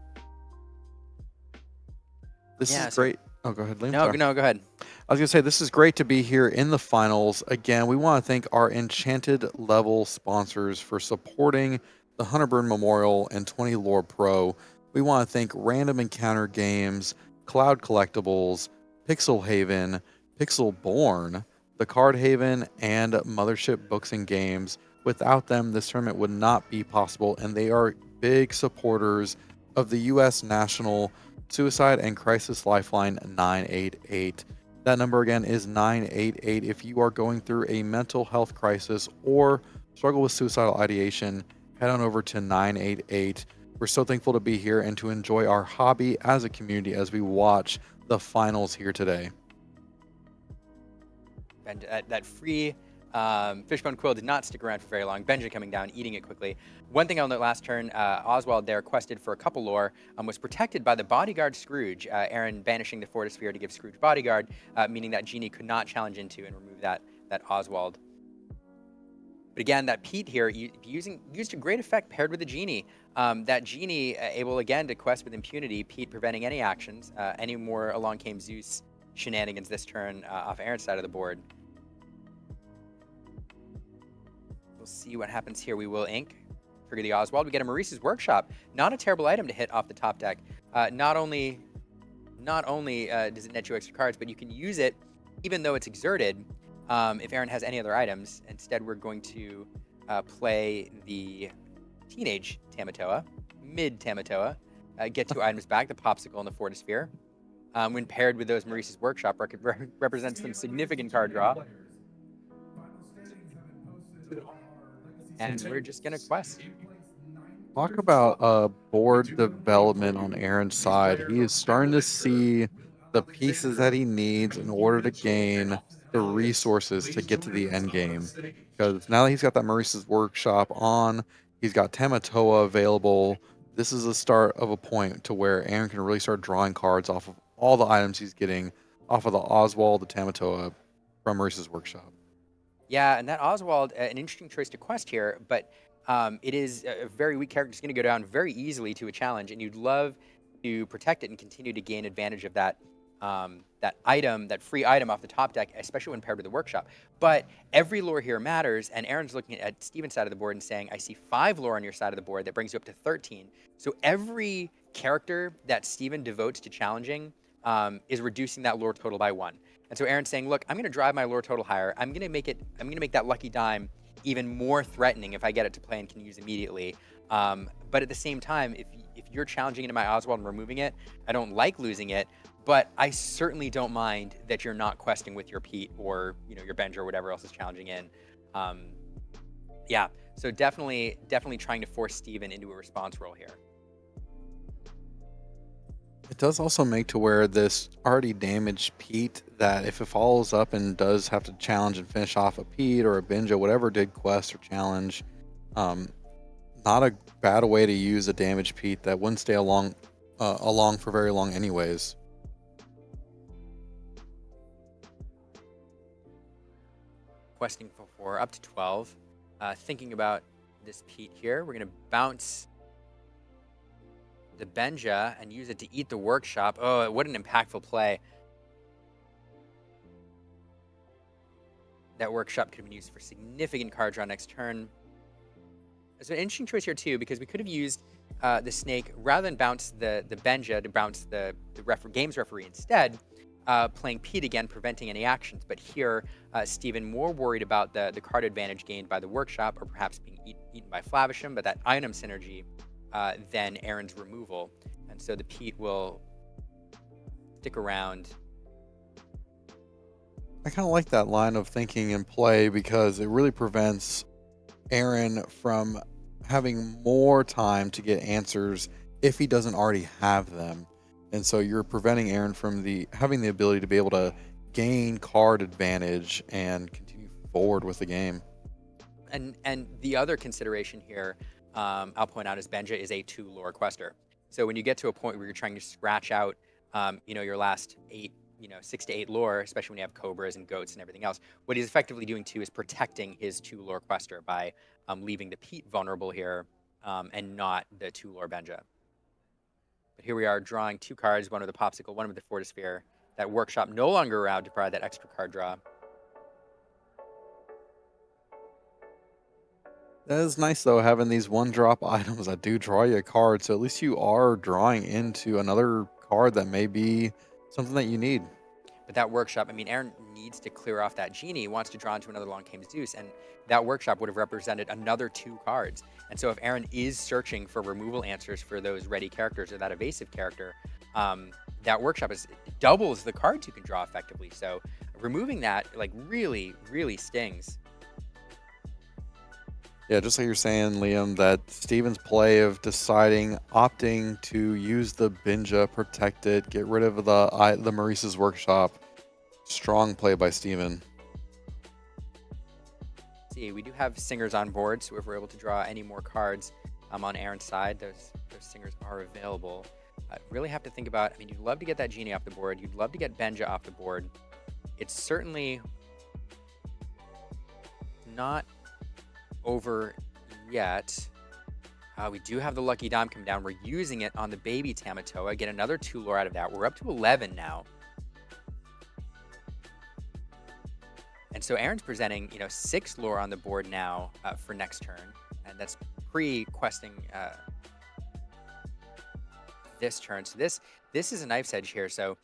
This Yeah, is great. Oh, go ahead, Liam. No, Sorry. no, go ahead. I was going to say, this is great to be here in the finals. Again, we want to thank our Enchanted level sponsors for supporting the Hunter Burton Memorial and 20 Lore Pro. We want to thank Random Encounter Games, Cloud Collectibles, Pixel Haven, Pixel Born, The Card Haven, and Mothership Books and Games. Without them, this tournament would not be possible, and they are big supporters of the U.S. National Suicide and Crisis Lifeline 988. That number again is 988. If you are going through a mental health crisis or struggle with suicidal ideation, head on over to 988. We're so thankful to be here and to enjoy our hobby as a community as we watch the finals here today. And that free Fishbone Quill did not stick around for very long. Benja coming down, eating it quickly. One thing I'll note last turn, Oswald there quested for a couple lore, was protected by the bodyguard Scrooge. Aaron banishing the Fortisphere to give Scrooge bodyguard, meaning that Genie could not challenge into and remove that Oswald. But again, that Pete here used to great effect paired with the Genie. That Genie able again to quest with impunity, Pete preventing any actions. Any more along came Zeus shenanigans this turn off Aaron's side of the board. We'll see what happens here. We will ink, trigger the Oswald. We get a Maurice's Workshop. Not a terrible item to hit off the top deck. Not only does it net you extra cards, but you can use it even though it's exerted if Aaron has any other items. Instead, we're going to play the Teenage Tamatoa, mid Tamatoa, get 2 items back, the Popsicle and the Fortisphere. When paired with those Maurice's Workshop, represents some significant card draw. And we're just going to quest. Talk about board development on Aaron's side. He is starting to see the pieces that he needs in order to gain the resources to get to the end game. Because now that he's got that Maurice's Workshop on, he's got Tamatoa available. This is the start of a point to where Aaron can really start drawing cards off of all the items he's getting off of the Oswald, the Tamatoa from Maurice's Workshop. Yeah, and that Oswald, an interesting choice to quest here, but it is a very weak character. It's going to go down very easily to a challenge, and you'd love to protect it and continue to gain advantage of that that free item off the top deck, especially when paired with the Workshop. But every lore here matters, and Aaron's looking at Steven's side of the board and saying, I see 5 lore on your side of the board. That brings you up to 13. So every character that Steven devotes to challenging is reducing that lore total by 1. And so Aaron's saying, look, I'm going to drive my lore total higher. I'm going to make that lucky dime even more threatening if I get it to play and can use immediately. But at the same time, if you're challenging into my Oswald and removing it, I don't like losing it, but I certainly don't mind that you're not questing with your Pete or your Benja or whatever else is challenging in. Yeah, so definitely trying to force Steven into a response role here. It does also make to where this already damaged Pete, that if it follows up and does have to challenge and finish off a Pete or a Benja, whatever did quest or challenge, not a bad way to use a damaged Pete that wouldn't stay along for very long anyways. Questing for up to 12. Thinking about this Pete here, we're going to bounce the Benja and use it to eat the Workshop. Oh, what an impactful play. That Workshop could have been used for significant card draw next turn. It's an interesting choice here too, because we could have used the Snake rather than bounce the Benja to bounce the games referee instead, playing Pete again, preventing any actions. But here, Steven more worried about the card advantage gained by the Workshop or perhaps being eaten by Flavisham, but that item synergy than Aaron's removal. And so the Pete will stick around. I kind of like that line of thinking and play because it really prevents Aaron from having more time to get answers if he doesn't already have them. And so you're preventing Aaron from having the ability to be able to gain card advantage and continue forward with the game. And the other consideration here, I'll point out, is Benja is a 2 lore quester. So when you get to a point where you're trying to scratch out, your last 6 to 8 lore, especially when you have cobras and goats and everything else, what he's effectively doing too is protecting his 2 lore quester by leaving the Pete vulnerable here and not the 2 lore Benja. But here we are drawing 2 cards, one with the Popsicle, one with the Fortisphere. That Workshop no longer around to provide that extra card draw. That is nice, though, having these one-drop items that do draw you a card, so at least you are drawing into another card that may be something that you need. But that Workshop, I mean, Aaron needs to clear off that Genie. He wants to draw into another Long Came Zeus, and that Workshop would have represented another 2 cards. And so if Aaron is searching for removal answers for those ready characters or that evasive character, that Workshop doubles the cards you can draw effectively. So removing that, like, really, really stings. Yeah, just like you're saying, Liam, that Steven's play of opting to use the Binja, protect it, get rid of the Maurice's Workshop. Strong play by Steven. See, we do have Singers on board, so if we're able to draw any more cards on Aaron's side, those Singers are available. Really have to think about, I mean, you'd love to get that Genie off the board. You'd love to get Benja off the board. It's certainly not over yet. We do have the Lucky Dime come down. We're using it on the baby Tamatoa. Get another 2 lore out of that. We're up to 11 now. And so Aaron's presenting, 6 lore on the board now for next turn. And that's pre-questing this turn. So this is a Knife's Edge here. So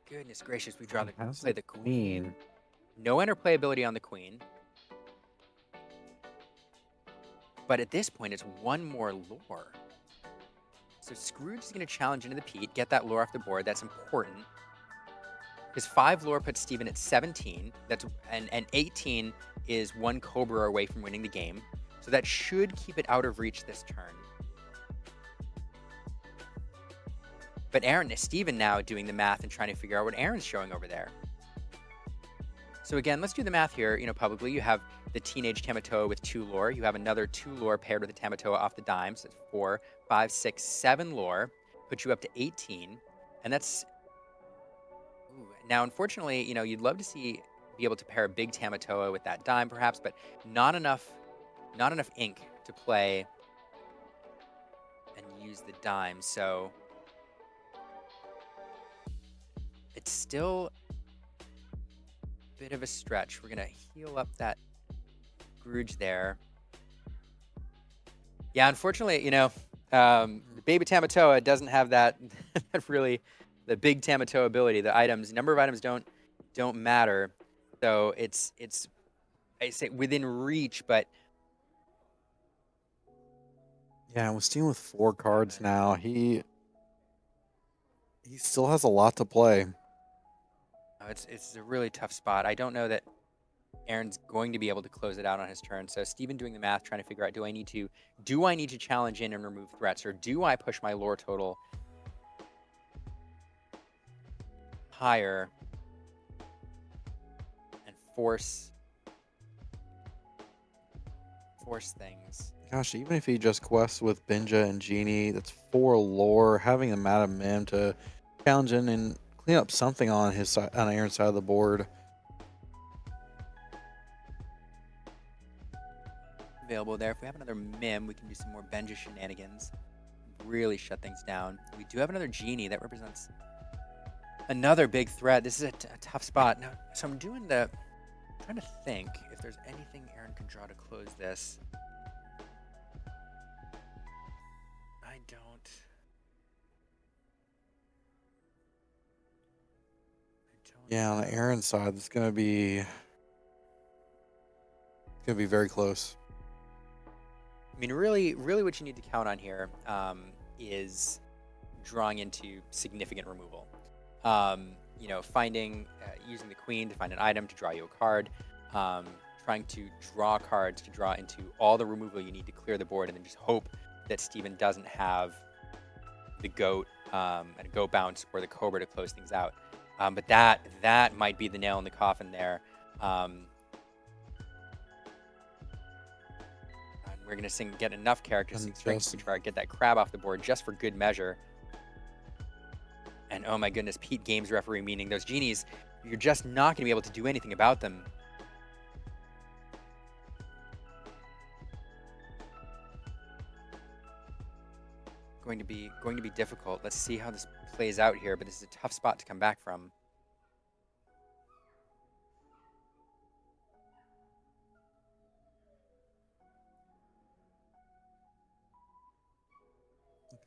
goodness gracious, we play the Queen. No interplayability on the Queen. But at this point, it's 1 more lore. So Scrooge is going to challenge into the Pete, get that lore off the board. That's important. His 5 lore puts Steven at 17. And 18 is 1 Cobra away from winning the game. So that should keep it out of reach this turn. But Steven now doing the math and trying to figure out what Aaron's showing over there. So again, let's do the math here. Publicly, you have the Teenage Tamatoa with 2 lore. You have another 2 lore paired with a Tamatoa off the dime. So it's 4, 5, 6, 7 lore. Put you up to 18. And that's... Ooh. Now, unfortunately, you'd love to be able to pair a big Tamatoa with that dime, perhaps, but not enough ink to play and use the dime. So it's still a bit of a stretch. We're gonna heal up that Scrooge there. Yeah, unfortunately, the baby Tamatoa doesn't have that really the big Tamatoa ability. The number of items don't matter. So it's I say within reach, but yeah, with Steven with 4 cards now, he still has a lot to play. It's a really tough spot. I don't know that Aaron's going to be able to close it out on his turn. So Steven doing the math, trying to figure out, do I need to challenge in and remove threats, or do I push my lore total higher and force things? Gosh, even if he just quests with Binja and Genie, that's 4 lore. Having a Madam Mim to challenge in and clean up something on his side, on Aaron's side of the board. Available there. If we have another Mim, we can do some more Benja shenanigans. Really shut things down. We do have another Genie that represents another big threat. This is a tough spot. Now, so I'm trying to think if there's anything Aaron can draw to close this. I don't. Yeah, on Aaron's side, it's gonna be very close. I mean, really what you need to count on here is drawing into significant removal. Finding, using the Queen to find an item to draw you a card, trying to draw cards to draw into all the removal you need to clear the board, and then just hope that Steven doesn't have the Goat and a Goat Bounce or the Cobra to close things out. But that might be the nail in the coffin there. And we're going to get enough characteristics to try to get that crab off the board just for good measure. And oh my goodness, Pete Games referee, meaning those Genies, you're just not going to be able to do anything about them. going to be difficult. Let's see how this plays out here, but this is a tough spot to come back from.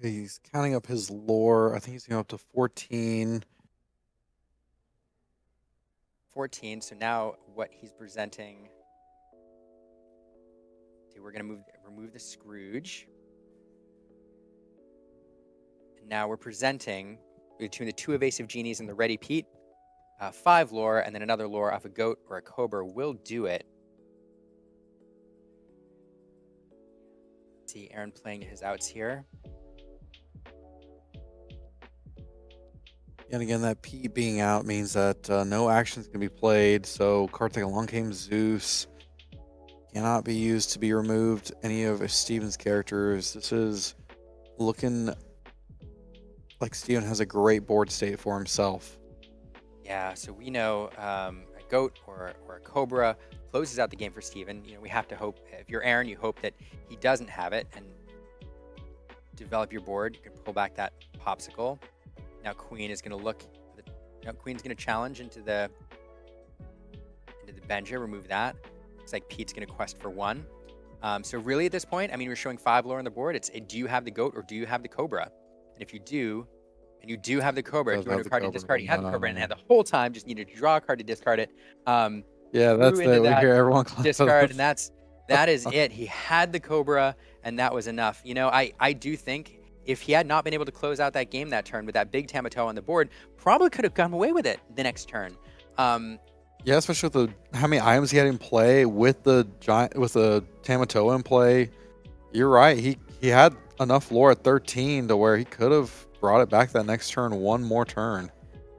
Okay, he's counting up his lore. I think he's going up to 14. 14. So now what he's presenting. Okay, we're going to remove the Scrooge. And now we're presenting between the 2 evasive genies and the Ready Pete. 5 lore, and then another lore off a goat or a cobra will do it. See Aaron playing his outs here. And again, that P being out means that no actions can be played. So cards like Along Came Zeus cannot be used to be removed. Any of Steven's characters. This is looking like Steven has a great board state for himself. Yeah, so we know a goat or a cobra closes out the game for Steven. You know, we have to hope, if you're Aaron, you hope that he doesn't have it and develop your board. You can pull back that popsicle. Now Queen is going to look. Now Queen's going to challenge into the Benja. Remove that. Looks like Pete's going to quest for 1. So really at this point, I mean, we're showing 5 lore on the board. It's do you have the goat or do you have the cobra? And if you do, and you do have the cobra, if you want a card to discard, you have the cobra, and the whole time just needed to draw a card to discard it. Yeah, that's it. We hear everyone discard, and that is it. He had the cobra, and that was enough. You know, I do think if he had not been able to close out that game that turn with that big Tamato on the board, probably could have come away with it the next turn. Yeah, especially with how many items he had in play with the Tamato in play. You're right. He had enough lore at 13 to where he could have brought it back that next turn 1 more turn.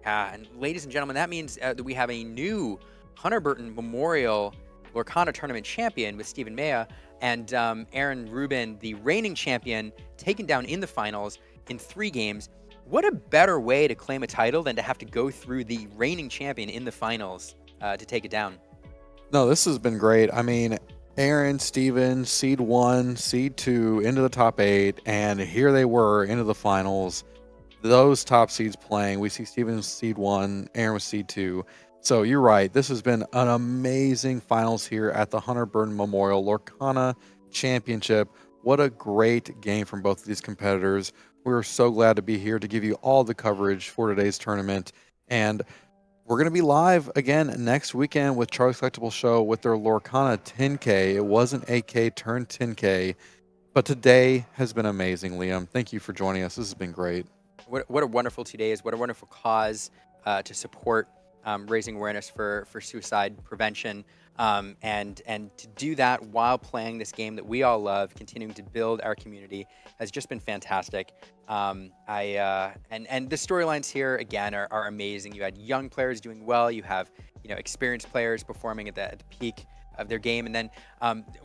Yeah, and ladies and gentlemen, that means that we have a new Hunter Burton Memorial Lorcana Tournament champion with Steven Mejia and Aaron Rubin, the reigning champion, taken down in the finals in 3 games. What a better way to claim a title than to have to go through the reigning champion in the finals to take it down. No, this has been great. I mean, Aaron, Steven, seed 1, seed 2, into the top 8, and here they were into the finals. Those top seeds playing. We see Steven seed 1, Aaron was seed 2. So you're right. This has been an amazing finals here at the Hunter Burton Memorial Lorcana Championship. What a great game from both of these competitors. We're so glad to be here to give you all the coverage for today's tournament. And we're going to be live again next weekend with Charlie's Collectible Show with their Lorcana 10K. It was an 8K turned 10K. But today has been amazing, Liam. Thank you for joining us. This has been great. What a wonderful 2 days. What a wonderful cause to support raising awareness for suicide prevention. And to do that while playing this game that we all love, continuing to build our community, has just been fantastic. And the storylines here again are amazing. You had young players doing well. You have experienced players performing at the peak of their game. And then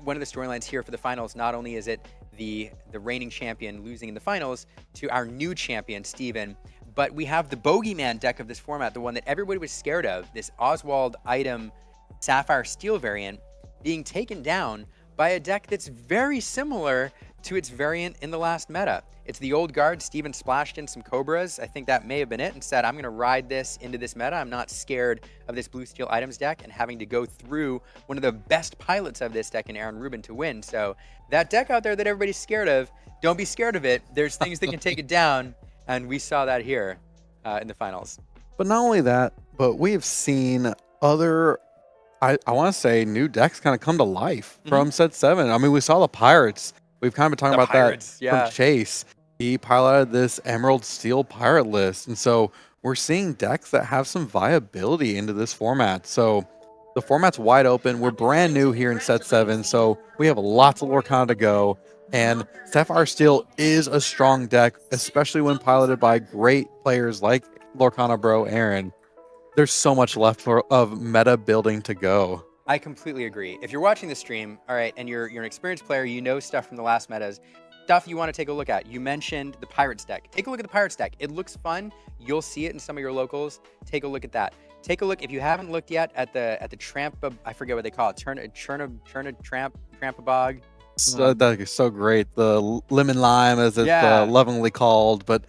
one of the storylines here for the finals, not only is it the reigning champion losing in the finals to our new champion Steven, but we have the bogeyman deck of this format, the one that everybody was scared of, this Oswald item Sapphire Steel variant, being taken down by a deck that's very similar to its variant in the last meta. It's the old guard. Steven splashed in some Cobras. I think that may have been it, and said, I'm going to ride this into this meta. I'm not scared of this blue steel items deck and having to go through one of the best pilots of this deck in Aaron Rubin to win. So that deck out there that everybody's scared of, don't be scared of it. There's things that can take it down, and we saw that here in the finals. But not only that, but we have seen other, I want to say, new decks kind of come to life from set 7. I mean, we saw the Pirates. We've kind of been talking about Pirates, that from Chase. He piloted this Emerald Steel pirate list. And so we're seeing decks that have some viability into this format. So the format's wide open. We're brand new here in set 7. So we have lots of Lorcana to go. And Sapphire Steel is a strong deck, especially when piloted by great players like Lorcana Bro Aaron. There's so much left of meta building to go. I completely agree. If you're watching the stream, all right, and you're an experienced player, you know stuff from the last metas, stuff you want to take a look at. You mentioned the Pirates deck. Take a look at the Pirates deck. It looks fun. You'll see it in some of your locals. Take a look at that. Take a look, if you haven't looked yet, at the tramp, I forget what they call it, Trampabog. That is so great. The lemon lime, as it's Yeah. lovingly called, but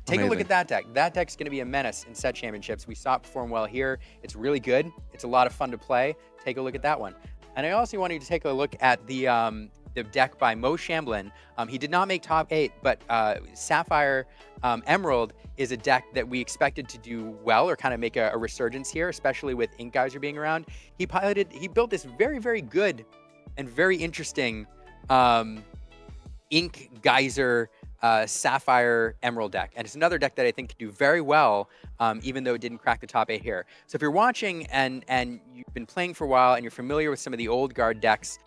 Take a look amazing. at that deck. That deck's going to be a menace in set championships. We saw it perform well here. It's really good. It's a lot of fun to play. Take a look at that one. And I also want you to take a look at the deck by Mo Shamblin. He did not make top 8, but Sapphire Emerald is a deck that we expected to do well or kind of make a resurgence here, especially with Ink Geyser being around. He built this very, very good and very interesting Ink Geyser Sapphire Emerald deck. And it's another deck that I think could do very well, even though it didn't crack the top 8 here. So if you're watching and you've been playing for a while and you're familiar with some of the old guard decks,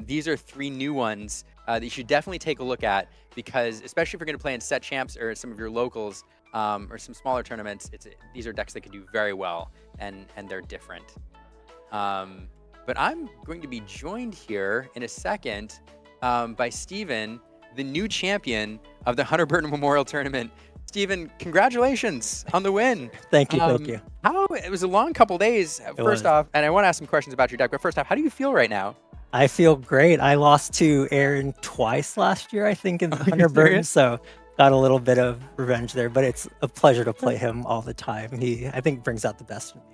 these are 3 new ones that you should definitely take a look at, because especially if you're going to play in set champs or some of your locals or some smaller tournaments, these are decks that can do very well, and they're different. But I'm going to be joined here in a second by Steven, the new champion of the Hunter Burton Memorial Tournament. Steven, congratulations on the win. Thank you. Thank you. It was a long couple days, first off, and I want to ask some questions about your deck, but first off, how do you feel right now? I feel great. I lost to Aaron twice last year, I think, in the Hunter Burton, so got a little bit of revenge there, but it's a pleasure to play him all the time. He, I think, brings out the best in me.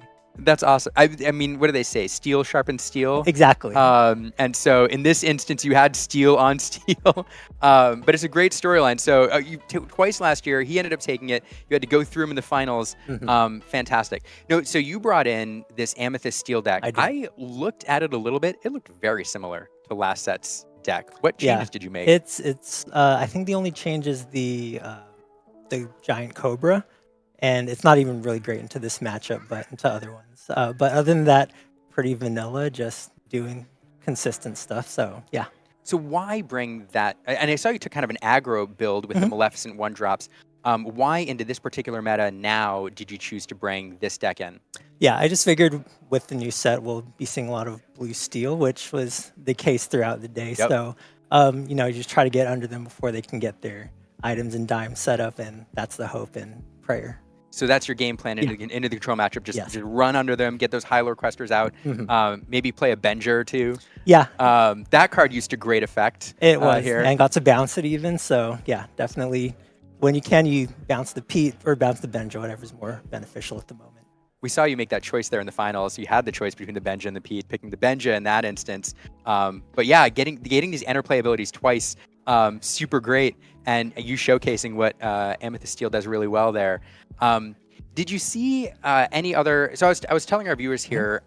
That's awesome. I mean, what do they say? Steel sharpens steel. Exactly. And so in this instance, you had steel on steel, but it's a great storyline. So you twice last year, he ended up taking it. You had to go through him in the finals. Fantastic. No, so you brought in this Amethyst Steel deck. I looked at it a little bit. It looked very similar to last set's deck. What changes did you make? It's I think the only change is the giant cobra. And it's not even really great into this matchup, but into other ones. But other than that, pretty vanilla, just doing consistent stuff. So, yeah. So why bring that? And I saw you took kind of an aggro build with the Maleficent 1-drops. Why into this particular meta now did you choose to bring this deck in? Yeah, I just figured with the new set, we'll be seeing a lot of blue steel, which was the case throughout the day. So, you know, you just try to get under them before they can get their items and dimes set up, and that's the hope and prayer. So that's your game plan into the control matchup. Just run under them, get those high lore questers out. Maybe play a Benger or two. Yeah. That card used to great effect. It was here. And got to bounce it even. So yeah, definitely. When you can, you bounce the Pete or bounce the Benger, whatever's more beneficial at the moment. We saw you make that choice there in the finals. You had the choice between the Benja and the Pete, picking the Benja in that instance. But yeah, getting these interplay abilities twice, super great. And you showcasing what Amethyst Steel does really well there. Did you see any other? So I was telling our viewers here,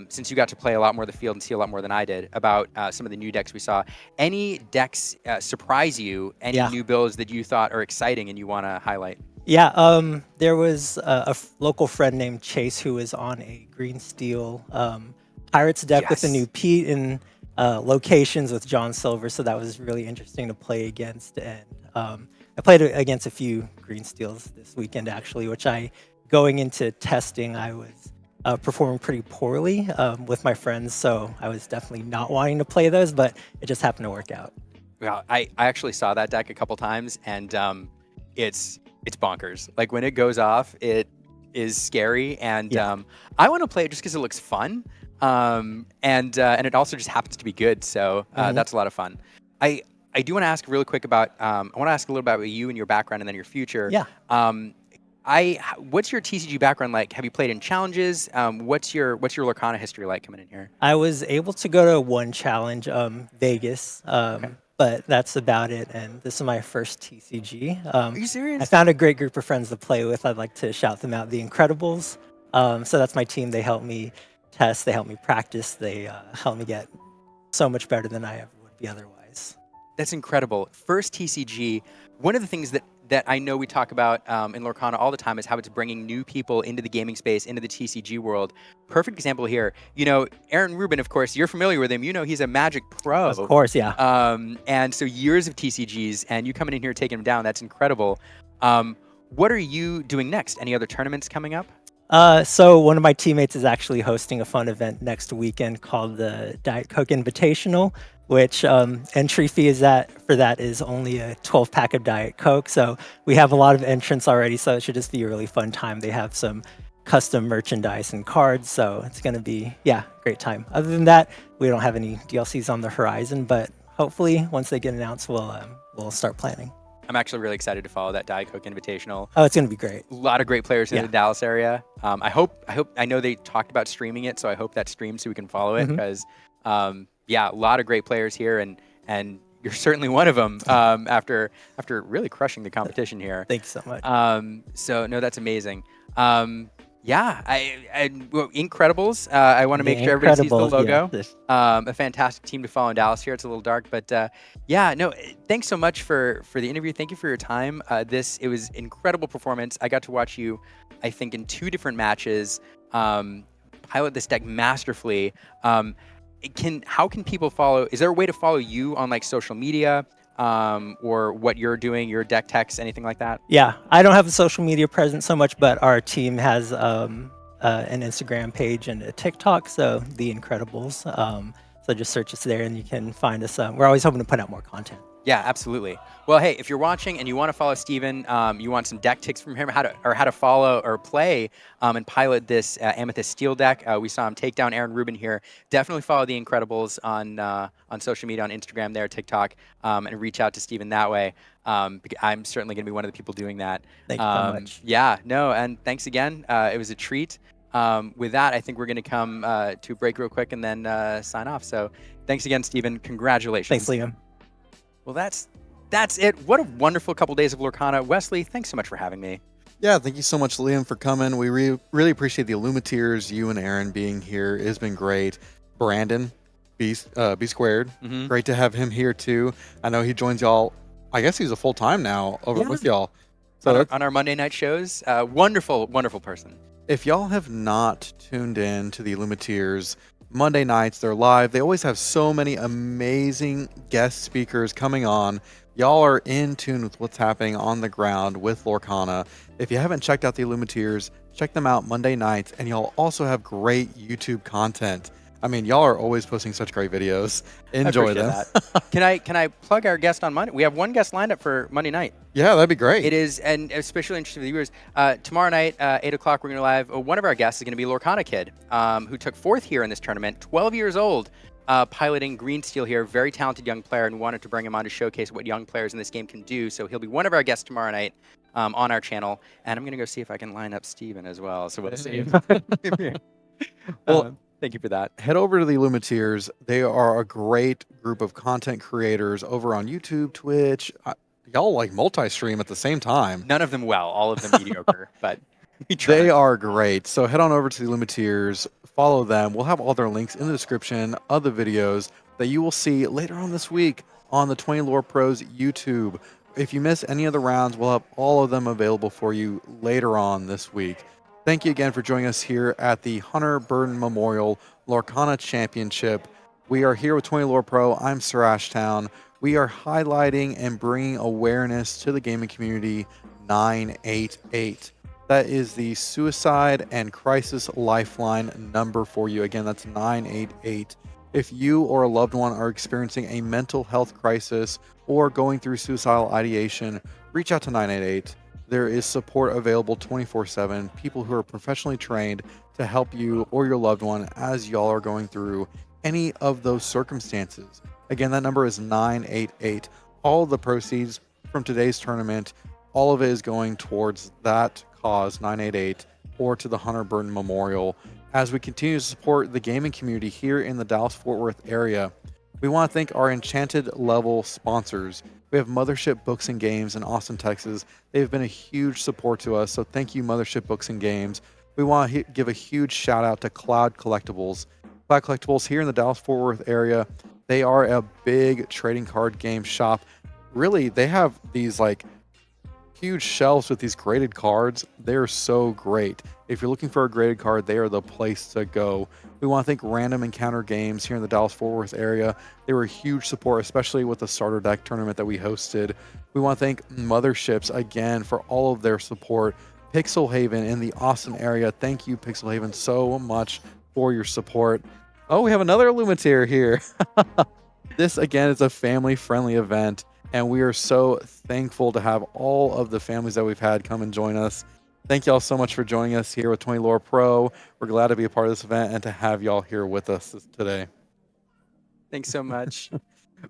since you got to play a lot more of the field and see a lot more than I did, about some of the new decks we saw. Any decks surprise you? Any new builds that you thought are exciting and you want to highlight? Yeah, there was a local friend named Chase who was on a green steel Pirates deck with the new Pete and locations with John Silver, so that was really interesting to play against. And I played against a few green steels this weekend, actually, which going into testing, I was performing pretty poorly with my friends, so I was definitely not wanting to play those, but it just happened to work out. Well, I actually saw that deck a couple times, and it's bonkers. Like when it goes off, it is scary, and I want to play it just because it looks fun, and it also just happens to be good. So that's a lot of fun. I do want to ask really quick about. I want to ask a little about you and your background, and then your future. Yeah. What's your TCG background like? Have you played in challenges? What's your Lorcana history like coming in here? I was able to go to one challenge, Vegas. But that's about it, and this is my first TCG. Are you serious? I found a great group of friends to play with. I'd like to shout them out, the Incredibles. So that's my team. They helped me test, they helped me practice, they helped me get so much better than I ever would be otherwise. That's incredible. First TCG, one of the things that I know we talk about in Lorcana all the time is how it's bringing new people into the gaming space, into the TCG world. Perfect example here. You know, Aaron Rubin, of course, you're familiar with him. You know he's a Magic pro. Of course, yeah. And so years of TCGs, and you coming in here taking him down, that's incredible. What are you doing next? Any other tournaments coming up? So one of my teammates is actually hosting a fun event next weekend called the Diet Coke Invitational, which entry fee for that is only a 12-pack of Diet Coke. So we have a lot of entrants already, so it should just be a really fun time. They have some custom merchandise and cards. So it's going to be, great time. Other than that, we don't have any DLCs on the horizon, but hopefully once they get announced, we'll start planning. I'm actually really excited to follow that Diet Coke Invitational. Oh, it's going to be great. A lot of great players in the Dallas area. I know they talked about streaming it, so I hope that streams so we can follow it because, a lot of great players here, and you're certainly one of them after really crushing the competition here. Thank you so much. No, that's amazing. Incredibles. I want to make sure everybody sees the logo. A fantastic team to follow in Dallas here. It's a little dark, but thanks so much for the interview. Thank you for your time. It was incredible performance. I got to watch you, I think, in 2 different matches pilot this deck masterfully. How can people follow? Is there a way to follow you on like social media? Or what you're doing, your deck techs, anything like that? Yeah, I don't have a social media presence so much, but our team has an Instagram page and a TikTok, so The Incredibles. So just search us there and you can find us. We're always hoping to put out more content. Yeah, absolutely. Well, hey, if you're watching and you want to follow Steven, you want some deck tips from him, how to follow or play and pilot this Amethyst Steel deck. We saw him take down Aaron Rubin here. Definitely follow The Incredibles on social media, on Instagram, there, TikTok, and reach out to Steven that way. I'm certainly going to be one of the people doing that. Thank you so much. Yeah, no, and thanks again. It was a treat. With that, I think we're going to come to a break real quick and then sign off. So thanks again, Steven. Congratulations. Thanks, Liam. Well, that's it. What a wonderful couple days of Lorcana. Wesley, thanks so much for having me. Yeah, thank you so much, Liam, for coming. We really appreciate the Illumineers, you and Aaron being here. It has been great. Brandon, B squared. Great to have him here too. I know he joins y'all. I guess he's a full time now over with y'all. So on our Monday night shows, wonderful person. If y'all have not tuned in to the Illumineers, Monday nights, they're live. They always have so many amazing guest speakers coming on. Y'all are in tune with what's happening on the ground with Lorcana. If you haven't checked out the Illumineers, check them out Monday nights, and y'all also have great YouTube content. I mean, y'all are always posting such great videos. Enjoy them. Can I plug our guest on Monday? We have one guest lined up for Monday night. Yeah, that'd be great. It is, and especially interesting for the viewers. Tomorrow night, 8 o'clock, we're going to live. One of our guests is going to be Lorcana Kid, who took 4th here in this tournament, 12 years old, piloting green steel here. Very talented young player, and wanted to bring him on to showcase what young players in this game can do. So he'll be one of our guests tomorrow night on our channel. And I'm going to go see if I can line up Steven as well. So we'll see. Well, thank you for that. Head over to the Illumineers. They are a great group of content creators over on YouTube, Twitch. Y'all like multi-stream at the same time. None of them well, all of them mediocre, but they are great. So head on over to the Illumineers, follow them. We'll have all their links in the description of the videos that you will see later on this week on the 20 Lore Pros YouTube. If you miss any of the rounds, we'll have all of them available for you later on this week. Thank you again for joining us here at the Hunter Burton Memorial Lorcana Championship. We are here with 20 Lore Pro. I'm Sir Ashtown. We are highlighting and bringing awareness to the gaming community 988. That is the Suicide and Crisis Lifeline number for you. Again, that's 988. If you or a loved one are experiencing a mental health crisis or going through suicidal ideation, reach out to 988. There is support available 24/7, people who are professionally trained to help you or your loved one as y'all are going through any of those circumstances. Again, that number is 988. All of the proceeds from today's tournament, all of it is going towards that cause, 988, or to the Hunter Burton Memorial. As we continue to support the gaming community here in the Dallas-Fort Worth area, we want to thank our Enchanted Level sponsors. We have Mothership Books and Games in Austin, Texas. They've been a huge support to us, so thank you, Mothership Books and Games. We want to give a huge shout out to Cloud Collectibles. Cloud Collectibles here in the Dallas-Fort Worth area, they are a big trading card game shop. Really, they have these like huge shelves with these graded cards. They're so great. If you're looking for a graded card, they are the place to go. We want to thank Random Encounter Games here in the Dallas-Fort Worth area. They were a huge support, especially with the starter deck tournament that we hosted. We want to thank Motherships again for all of their support. Pixel Haven in the Austin area. Thank you, Pixel Haven, so much for your support. Oh, we have another Illumineer here. This, again, is a family-friendly event, and we are so thankful to have all of the families that we've had come and join us. Thank y'all so much for joining us here with 20 Lore Pro. We're glad to be a part of this event and to have y'all here with us today. Thanks so much.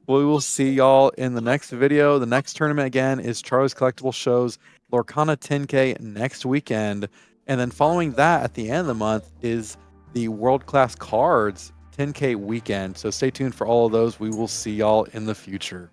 We will see y'all in the next video. The next tournament, again, is Charlie's Collectible Show's Lorcana 10K next weekend. And then following that, at the end of the month, is the World Class Cards 10K weekend. So stay tuned for all of those. We will see y'all in the future.